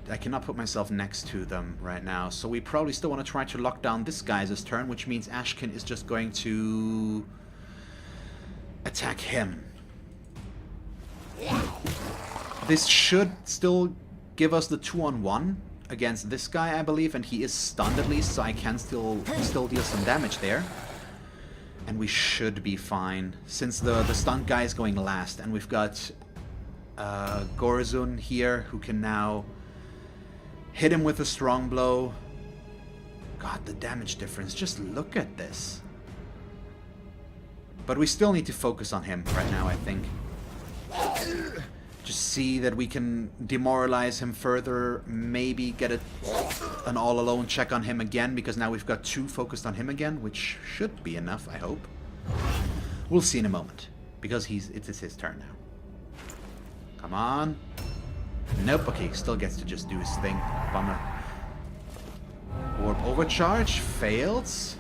I cannot put myself next to them right now. So we probably still want to try to lock down this guy's turn, which means Ashkin is just going to attack him. This should still give us the 2-on-1 against this guy, I believe, and he is stunned at least, so I can still deal some damage there. And we should be fine, since the stunned guy is going last, and we've got Gorzun here, who can now hit him with a strong blow, God, the damage difference. Just look at this. But we still need to focus on him right now, I think. Just see that we can demoralize him further. Maybe get an all-alone check on him again, because now we've got 2 focused on him again, which should be enough, I hope. We'll see in a moment, because it's his turn now. Come on. Nope, okay, still gets to just do his thing. Bummer. Orb overcharge fails.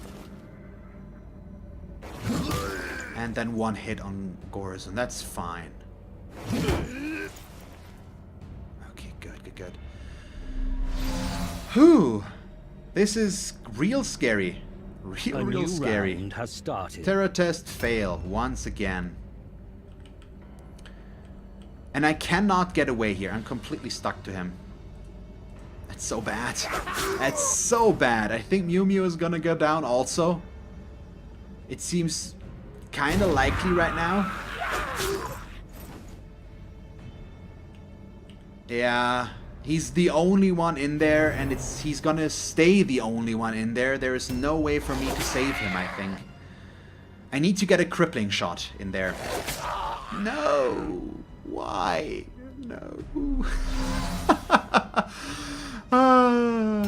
And then 1 hit on Gorazon. That's fine. Okay, good. Whew. This is real scary. Real scary. Round has started. Terror test fail once again. And I cannot get away here. I'm completely stuck to him. That's so bad. That's so bad. I think Mew Mew is gonna go down also. It seems kind of likely right now. Yeah, he's the only one in there, and he's gonna stay the only one in there. There is no way for me to save him, I think. I need to get a crippling shot in there. No! Why? No.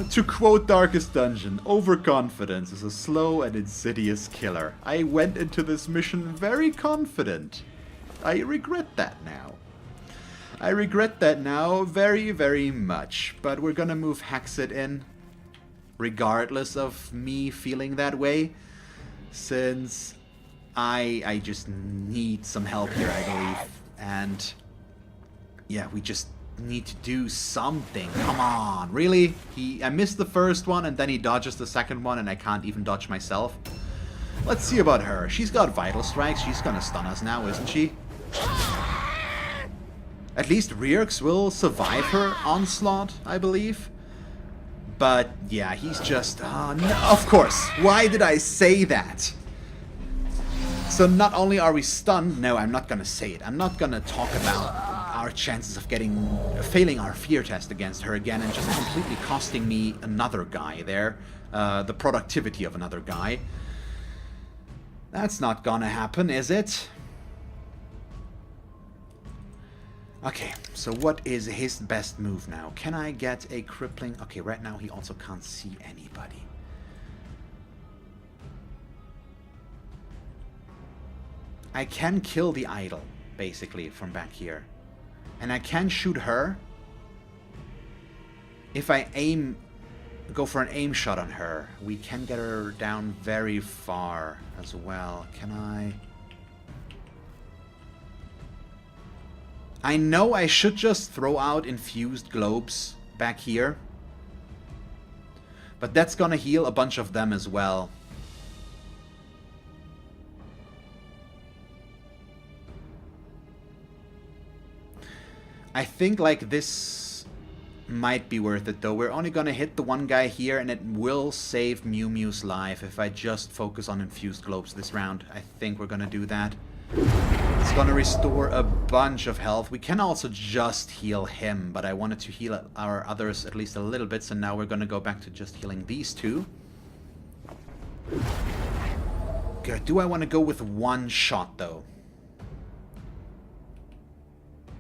To quote Darkest Dungeon, overconfidence is a slow and insidious killer. I went into this mission very confident. I regret that now. I regret that now very, very much. But we're gonna move Hexit in, regardless of me feeling that way, since I just need some help here, I believe. And yeah, we just need to do something. Come on, really? I missed the first one, and then he dodges the second one, and I can't even dodge myself. Let's see about her. She's got Vital Strikes. She's gonna stun us now, isn't she? At least Rierx will survive her onslaught, I believe. But yeah, he's just... no, of course. Why did I say that? So not only are we stunned... No, I'm not gonna say it. I'm not gonna talk about our chances of failing our fear test against her again and just completely costing me another guy there. The productivity of another guy. That's not gonna happen, is it? Okay, so what is his best move now? Can I get a crippling... Okay, right now he also can't see anybody. I can kill the idol, basically, from back here. And I can shoot her. If I go for an aim shot on her, we can get her down very far as well. Can I... I know I should just throw out infused globes back here. But that's gonna heal a bunch of them as well. I think like this might be worth it though. We're only gonna hit the one guy here, and it will save Mew Mew's life if I just focus on infused globes this round. I think we're gonna do that. It's gonna restore a bunch of health. We can also just heal him, but I wanted to heal our others at least a little bit, so now we're gonna go back to just healing these two. Good. Do I want to go with one shot though?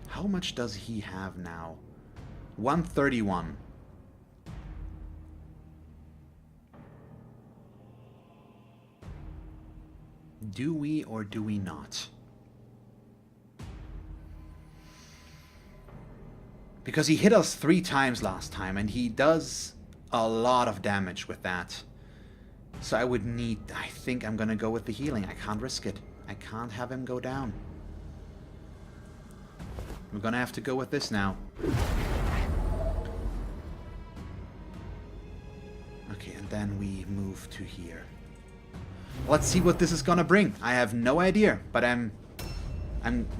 How much does he have now? 131. Do we or do we not? Because he hit us 3 times last time, and he does a lot of damage with that. So I would need... I think I'm gonna go with the healing. I can't risk it. I can't have him go down. We're gonna have to go with this now. Okay, and then we move to here. Let's see what this is gonna bring. I have no idea, but I'm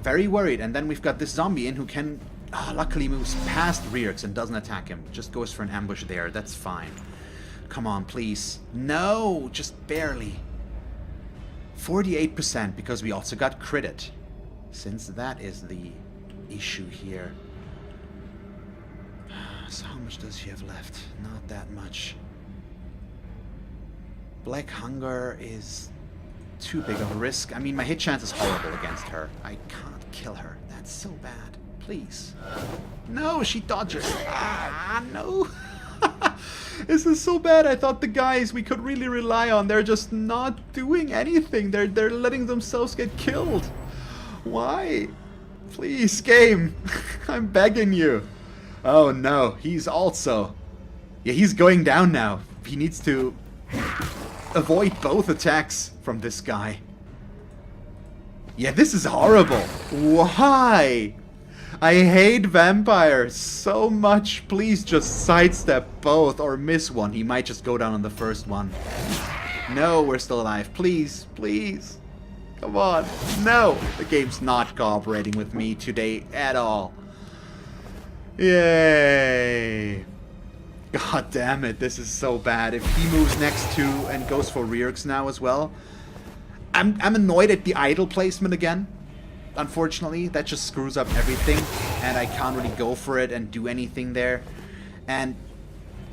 very worried. And then we've got this zombie in who can luckily moves past Rierx and doesn't attack him. Just goes for an ambush there. That's fine. Come on, please. No, just barely. 48% because we also got critted. Since that is the issue here. So how much does she have left? Not that much. Black Hunger is too big of a risk. I mean, my hit chance is horrible against her. I can't kill her. That's so bad. Please. No, she dodges. Ah, no. This is so bad. I thought the guys we could really rely on, they're just not doing anything. They're letting themselves get killed. Why? Please, game. I'm begging you. Oh no, he's also... Yeah, he's going down now. He needs to avoid both attacks from this guy. Yeah, this is horrible. Why? I hate vampires so much. Please just sidestep both or miss one. He might just go down on the first one. No, we're still alive. Please, please. Come on. No, the game's not cooperating with me today at all. Yay. God damn it, this is so bad. If he moves next to and goes for Rearx now as well. I'm annoyed at the idle placement again. Unfortunately, that just screws up everything, and I can't really go for it and do anything there. And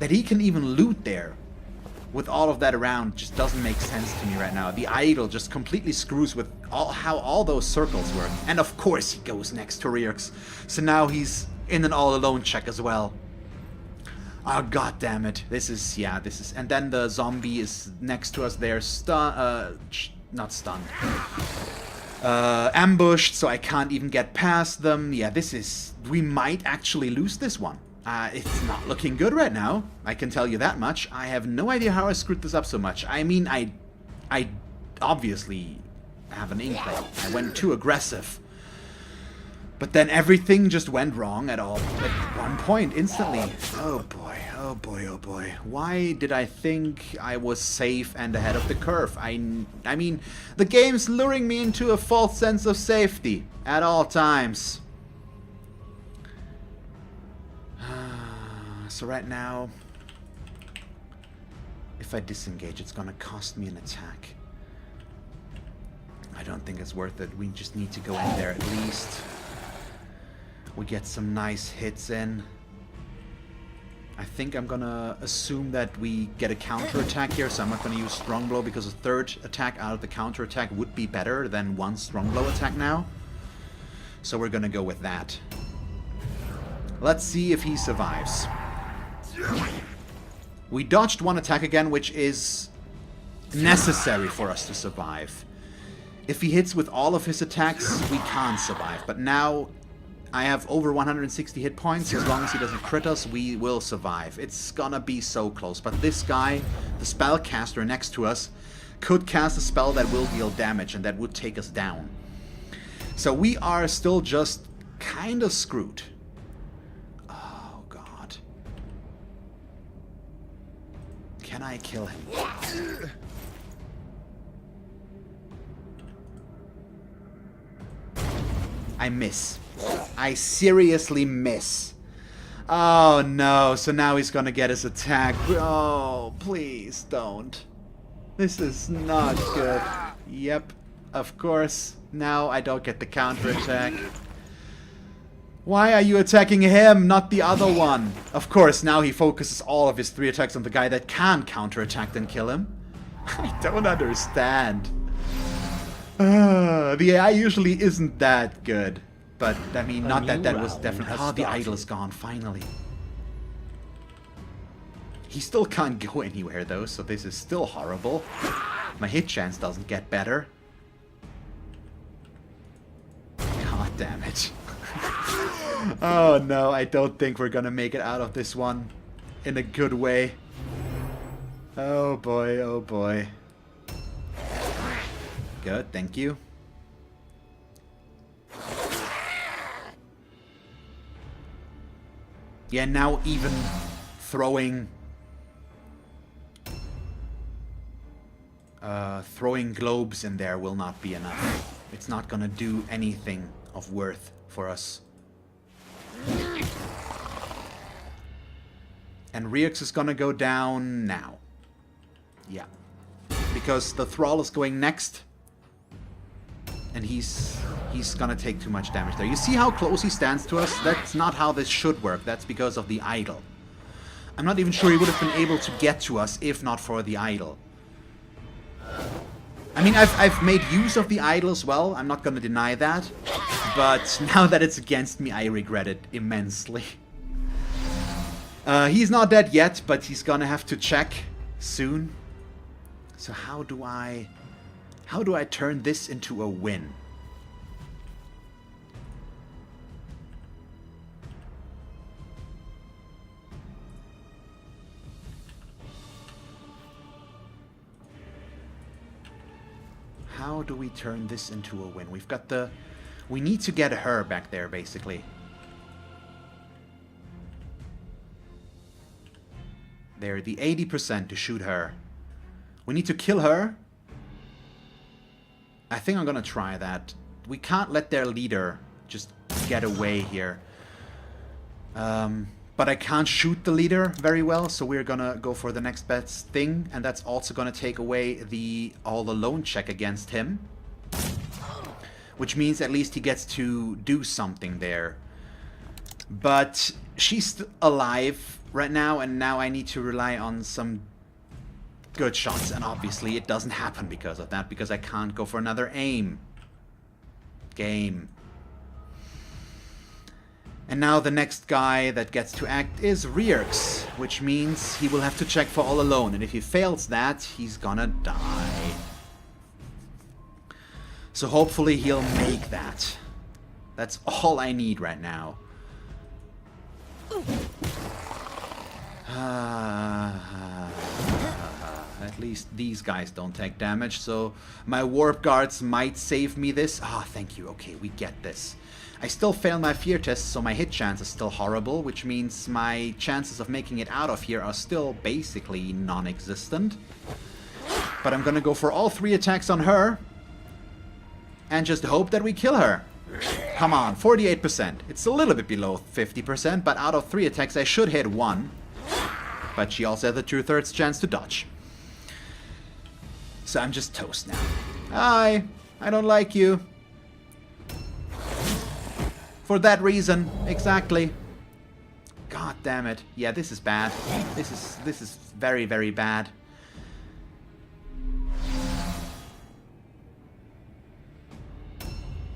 that he can even loot there with all of that around just doesn't make sense to me right now. The idle just completely screws with how all those circles work. And of course he goes next to Rearx. So now he's in an all-alone check as well. Oh, god damn it. This is, yeah, this is... And then the zombie is next to us there, not stunned. Ambushed, so I can't even get past them. Yeah, this is... We might actually lose this one. It's not looking good right now. I can tell you that much. I have no idea how I screwed this up so much. I mean, I obviously have an inkling. I went too aggressive. But then everything just went wrong at one point, instantly. Oh boy, oh boy, oh boy. Why did I think I was safe and ahead of the curve? I mean, the game's luring me into a false sense of safety at all times. So right now, if I disengage, it's gonna cost me an attack. I don't think it's worth it. We just need to go in there at least. We get some nice hits in. I think I'm gonna assume that we get a counter-attack here, so I'm not gonna use Strong Blow because a third attack out of the counter-attack would be better than one Strong Blow attack now. So we're gonna go with that. Let's see if he survives. We dodged one attack again, which is necessary for us to survive. If he hits with all of his attacks, we can't survive. But now I have over 160 hit points. As long as he doesn't crit us, we will survive. It's gonna be so close. But this guy, the spellcaster next to us, could cast a spell that will deal damage and that would take us down. So we are still just kind of screwed. Oh, God. Can I kill him? I miss. I seriously miss. Oh no, so now he's gonna get his attack. Oh, please don't. This is not good. Yep, of course. Now I don't get the counterattack. Why are you attacking him, not the other one? Of course, now he focuses all of his 3 attacks on the guy that can counterattack and kill him. I don't understand. The AI usually isn't that good. But, I mean, not that that was definitely... Oh, the idol is gone, finally. He still can't go anywhere, though, so this is still horrible. My hit chance doesn't get better. God damn it. Oh, no, I don't think we're gonna make it out of this one in a good way. Oh, boy, oh, boy. Good, thank you. Yeah, now even throwing globes in there will not be enough. It's not gonna do anything of worth for us. And Rearx is gonna go down now. Yeah. Because the Thrall is going next. And he's gonna take too much damage there. You see how close he stands to us? That's not how this should work. That's because of the idol. I'm not even sure he would have been able to get to us if not for the idol. I mean, I've made use of the idol as well. I'm not gonna deny that. But now that it's against me, I regret it immensely. He's not dead yet, but he's gonna have to check soon. So how do I turn this into a win? How do we turn this into a win? We've got the... We need to get her back there, basically. There, the 80% to shoot her. We need to kill her. I think I'm gonna try that. We can't let their leader just get away here. But I can't shoot the leader very well, so we're gonna go for the next best thing, and that's also gonna take away the all alone check against him. Which means at least he gets to do something there. But she's alive right now, and now I need to rely on some good shots, and obviously it doesn't happen because of that, because I can't go for another aim. Game. And now the next guy that gets to act is Rierks, which means he will have to check for all alone, and if he fails that, he's gonna die. So hopefully he'll make that. That's all I need right now. At least these guys don't take damage, so my warp guards might save me this. Ah, thank you. Okay, we get this. I still fail my fear test, so my hit chance is still horrible, which means my chances of making it out of here are still basically non-existent. But I'm gonna go for all 3 attacks on her, and just hope that we kill her. Come on, 48%. It's a little bit below 50%, but out of 3 attacks I should hit 1. But she also has a 2/3 chance to dodge. So I'm just toast now. Hi, I don't like you. For that reason, exactly. God damn it. Yeah, this is bad. This is very, very bad.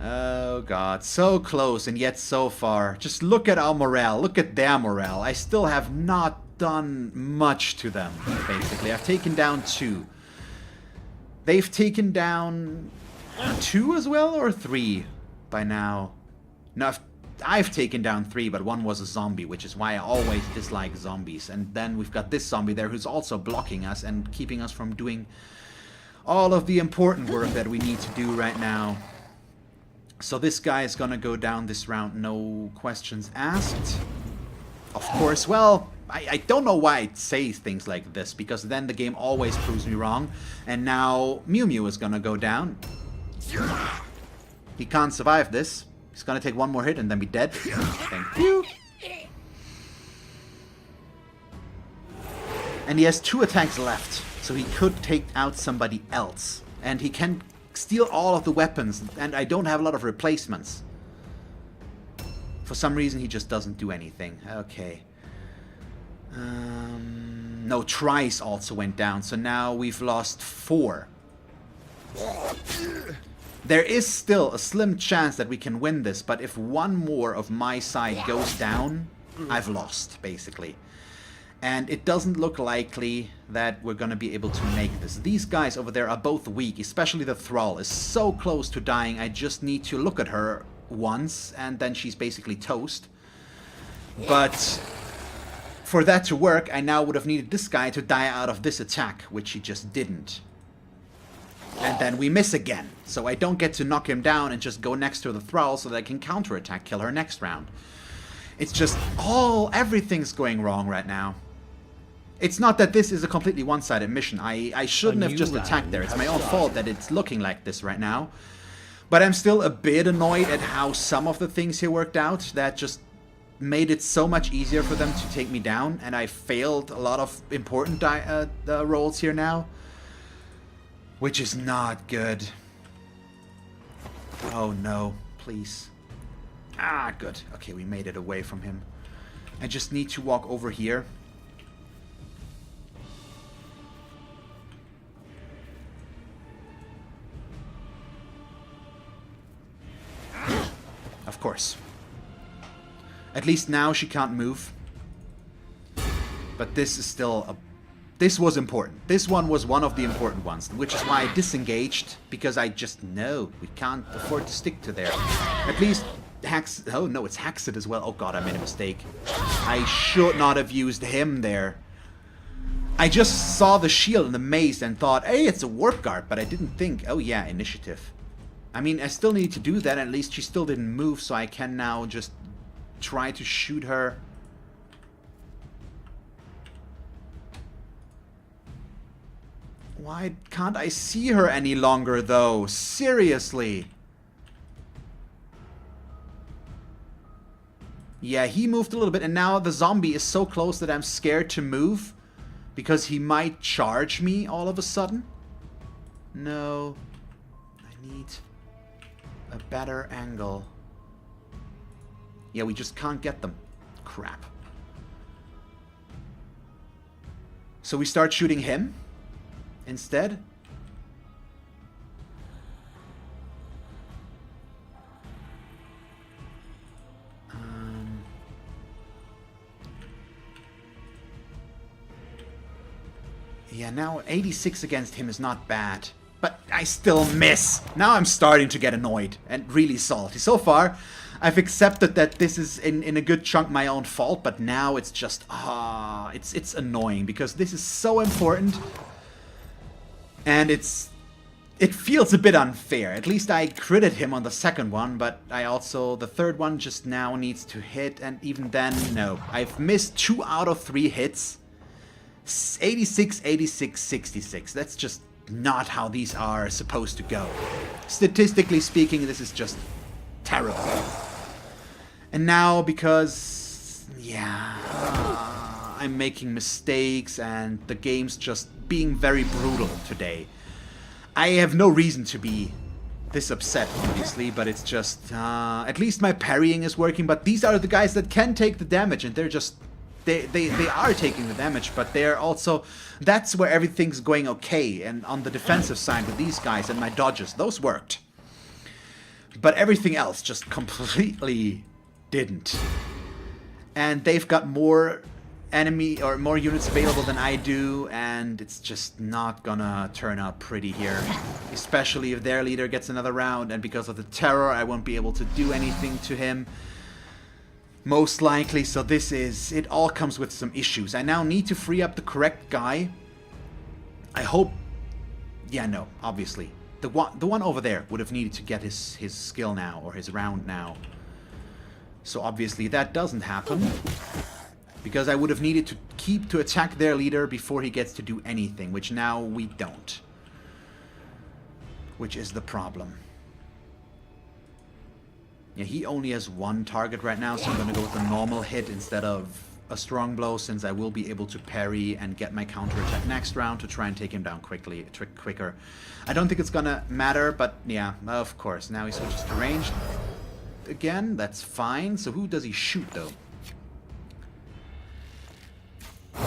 Oh god, so close and yet so far. Just look at our morale, look at their morale. I still have not done much to them, basically. I've taken down 2. They've taken down 2 as well, or 3 by now? No, I've taken down 3, but 1 was a zombie, which is why I always dislike zombies. And then we've got this zombie there who's also blocking us and keeping us from doing all of the important work that we need to do right now. So this guy is gonna go down this round, no questions asked. Of course, well, I don't know why I say things like this, because then the game always proves me wrong. And now Mew Mew is gonna go down. He can't survive this. He's gonna take 1 more hit and then be dead. Thank you. And he has 2 attacks left, so he could take out somebody else. And he can steal all of the weapons, and I don't have a lot of replacements. For some reason, he just doesn't do anything. Okay. No, Trice also went down, so now we've lost 4. There is still a slim chance that we can win this, but if 1 more of my side goes down, I've lost, basically. And it doesn't look likely that we're gonna be able to make this. These guys over there are both weak, especially the Thrall is so close to dying. I just need to look at her once, and then she's basically toast. But for that to work, I now would have needed this guy to die out of this attack, which he just didn't. And then we miss again, so I don't get to knock him down and just go next to the Thrall so that I can counterattack, kill her next round. It's just everything's going wrong right now. It's not that this is a completely one-sided mission. I shouldn't have just attacked there. It's my own fault that it's looking like this right now. But I'm still a bit annoyed at how some of the things here worked out that just made it so much easier for them to take me down. And I failed a lot of important rolls here now. Which is not good. Oh no, please. Ah, good. Okay, we made it away from him. I just need to walk over here. of course. At least now she can't move. But this is still a... This was important. This one was one of the important ones, which is why I disengaged, because I just know we can't afford to stick to there. At least Hax... Oh, no, it's Haxit as well. Oh, God, I made a mistake. I should not have used him there. I just saw the shield and the mace and thought, hey, it's a warp guard, but I didn't think, oh, yeah, initiative. I mean, I still need to do that. At least she still didn't move, so I can now just try to shoot her. Why can't I see her any longer, though? Seriously. Yeah, he moved a little bit, and now the zombie is so close that I'm scared to move. Because he might charge me all of a sudden. No. I need a better angle. Yeah, we just can't get them. Crap. So we start shooting him instead. Yeah, now 86 against him is not bad. But I still miss. Now I'm starting to get annoyed and really salty. So far, I've accepted that this is in a good chunk my own fault, but now it's just, it's annoying because this is so important. And it feels a bit unfair. At least I critted him on the second one, but I also, the third one just now needs to hit, and even then, no. I've missed 2 out of 3 hits. 86, 86, 66. That's just not how these are supposed to go. Statistically speaking, this is just terrible. And now, because, yeah, I'm making mistakes and the game's just being very brutal today. I have no reason to be this upset, obviously, but it's just, at least my parrying is working, but these are the guys that can take the damage, and they're just... They are taking the damage, but they're also... That's where everything's going okay. And on the defensive side with these guys and my dodges, those worked. But everything else just completely didn't. And they've got more enemy or more units available than I do, and it's just not gonna turn out pretty here. Especially if their leader gets another round, and because of the terror, I won't be able to do anything to him. Most likely, so this is... It all comes with some issues. I now need to free up the correct guy. I hope... Yeah, no, obviously. The one over there would have needed to get his skill now, or his round now. So obviously that doesn't happen. Because I would have needed to attack their leader before he gets to do anything, which now we don't. Which is the problem. Yeah, he only has 1 target right now, so I'm going to go with a normal hit instead of a strong blow, since I will be able to parry and get my counterattack next round to try and take him down quicker. I don't think it's going to matter, but yeah, of course. Now he switches to ranged again. That's fine. So who does he shoot, though?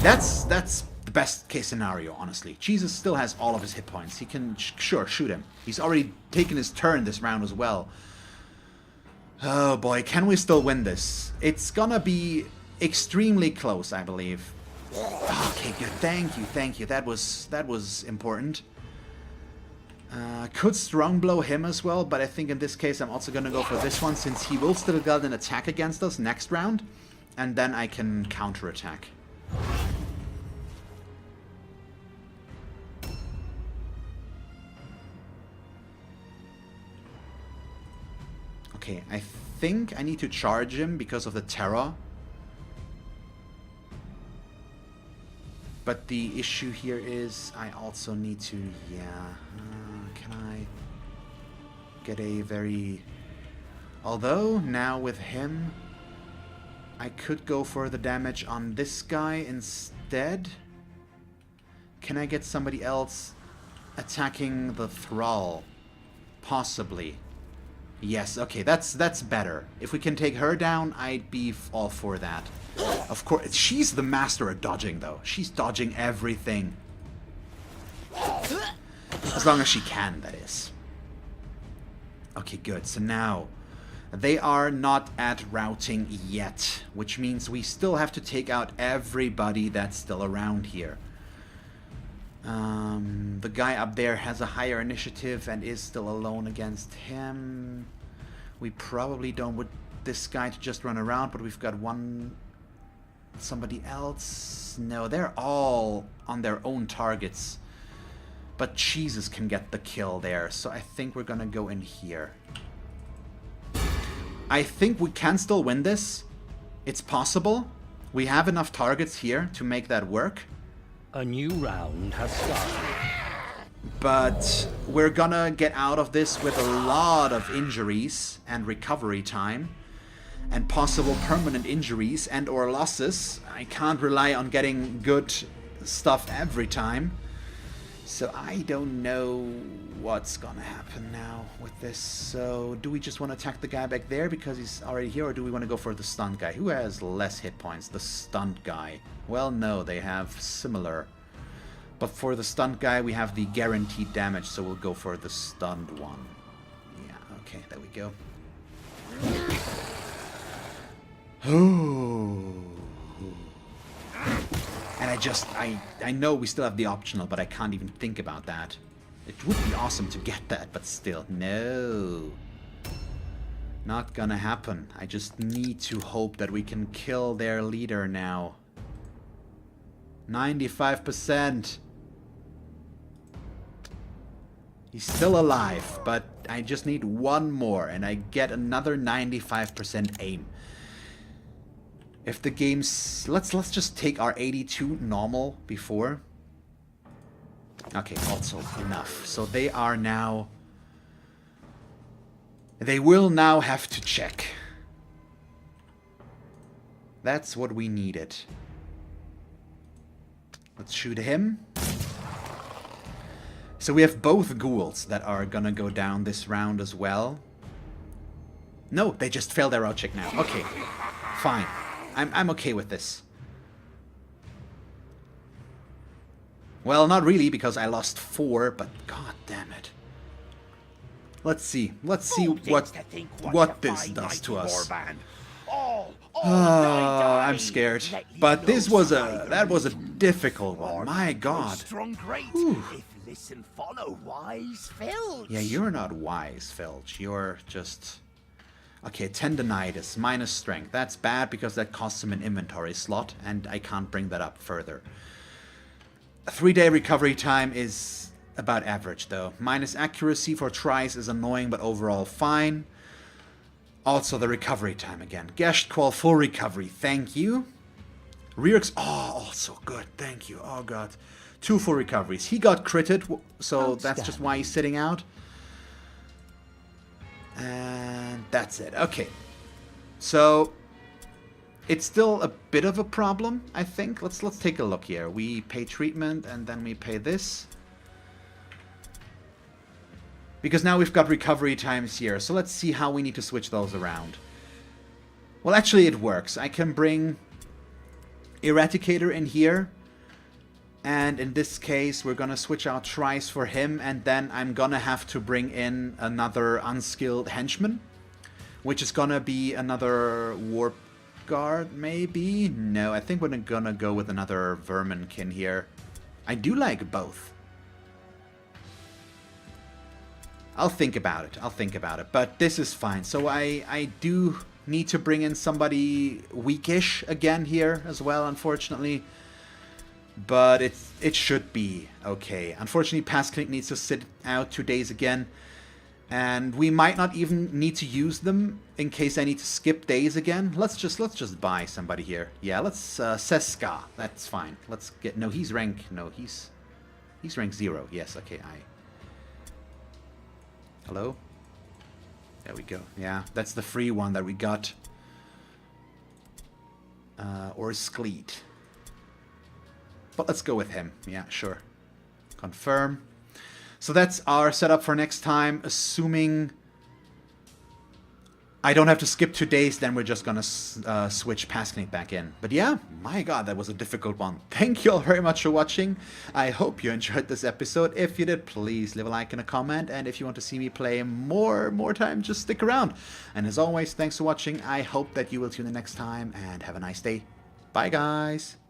That's the best case scenario, honestly. Jesus still has all of his hit points. He can, sure, shoot him. He's already taken his turn this round as well. Oh boy, can we still win this? It's gonna be extremely close, I believe. Okay, good. Thank you. That was important. Could strong blow him as well, but I think in this case I'm also gonna go for this one, since he will still get an attack against us next round, and then I can counterattack. Okay, I think I need to charge him because of the terror. But the issue here is I also need to, can I get a very... Although, now with him, I could go for the damage on this guy instead. Can I get somebody else attacking the Thrall? Possibly. Yes, okay, that's better. If we can take her down, I'd be all for that. Of course, she's the master at dodging, though. She's dodging everything. As long as she can, that is. Okay, good. So now, They are not at routing yet, which means we still have to take out everybody that's still around here. The guy up there has a higher initiative and is still alone against him. We probably don't want this guy to just run around, but we've got somebody else. No, they're all on their own targets. But Jesus can get the kill there, so I think we're gonna go in here. I think we can still win this. It's possible. We have enough targets here to make that work. A new round has started. But we're gonna get out of this with a lot of injuries and recovery time. And possible permanent injuries and or losses. I can't rely on getting good stuff every time. So I don't know what's gonna happen now with this. So do we just want to attack the guy back there because he's already here, or do we want to go for the stunned guy? Who has less hit points? The stunned guy. Well, no, they have similar. But for the stunned guy, we have the guaranteed damage, so we'll go for the stunned one. Yeah, okay, there we go. And I know we still have the optional, but I can't even think about that. It would be awesome to get that, but still, no. Not gonna happen. I just need to hope that we can kill their leader now. 95%. He's still alive, but I just need one more, and I get another 95% aim. If the game's... Let's just take our 82 normal before. Okay, also enough. So they are now... They will now have to check. That's what we needed. Let's shoot him. So we have both ghouls that are gonna go down this round as well. No, they just failed their out check now. Okay, fine. I'm okay with this. Well, not really, because I lost 4, but god damn it. Let's see. Let's see what this does to us. I'm scared. But this was that was a difficult one. My god. Listen, follow, wise Filch. Yeah, you're not wise, Filch. You're just... Okay, tendonitis, minus strength. That's bad because that costs him an inventory slot, and I can't bring that up further. A 3-day recovery time is about average, though. Minus accuracy for tries is annoying, but overall fine. Also, the recovery time again. Gashed Qual, full recovery. Thank you. Rearx... Oh, also good. Thank you. Oh, God. 2 full recoveries. He got critted, so that's just why he's sitting out. And that's it. Okay. So it's still a bit of a problem, I think. Let's take a look here. We pay treatment and then we pay this. Because now we've got recovery times here. So let's see how we need to switch those around. Well, actually it works. I can bring Eradicator in here. And in this case, we're going to switch out tries for him, and then I'm going to have to bring in another unskilled henchman, which is going to be another warp guard, maybe? No, I think we're going to go with another verminkin here. I do like both. I'll think about it, but this is fine. So I do need to bring in somebody weakish again here as well, unfortunately. But it should be okay. Unfortunately, Pascanic needs to sit out 2 days again. And we might not even need to use them in case I need to skip days again. Let's just buy somebody here. Yeah, let's Seska. That's fine. Let's get... No, he's rank... No, he's rank 0. Yes, okay, Hello? There we go. Yeah, that's the free one that we got. Or Skleet. But let's go with him. Yeah, sure. Confirm. So that's our setup for next time, assuming I don't have to skip 2 days, then we're just gonna switch Pasknik back in. But yeah, my god, that was a difficult one. Thank you all very much for watching. I hope you enjoyed this episode. If you did, please leave a like and a comment. And if you want to see me play more time, just stick around. And as always, thanks for watching. I hope that you will tune in next time, and have a nice day. Bye, guys.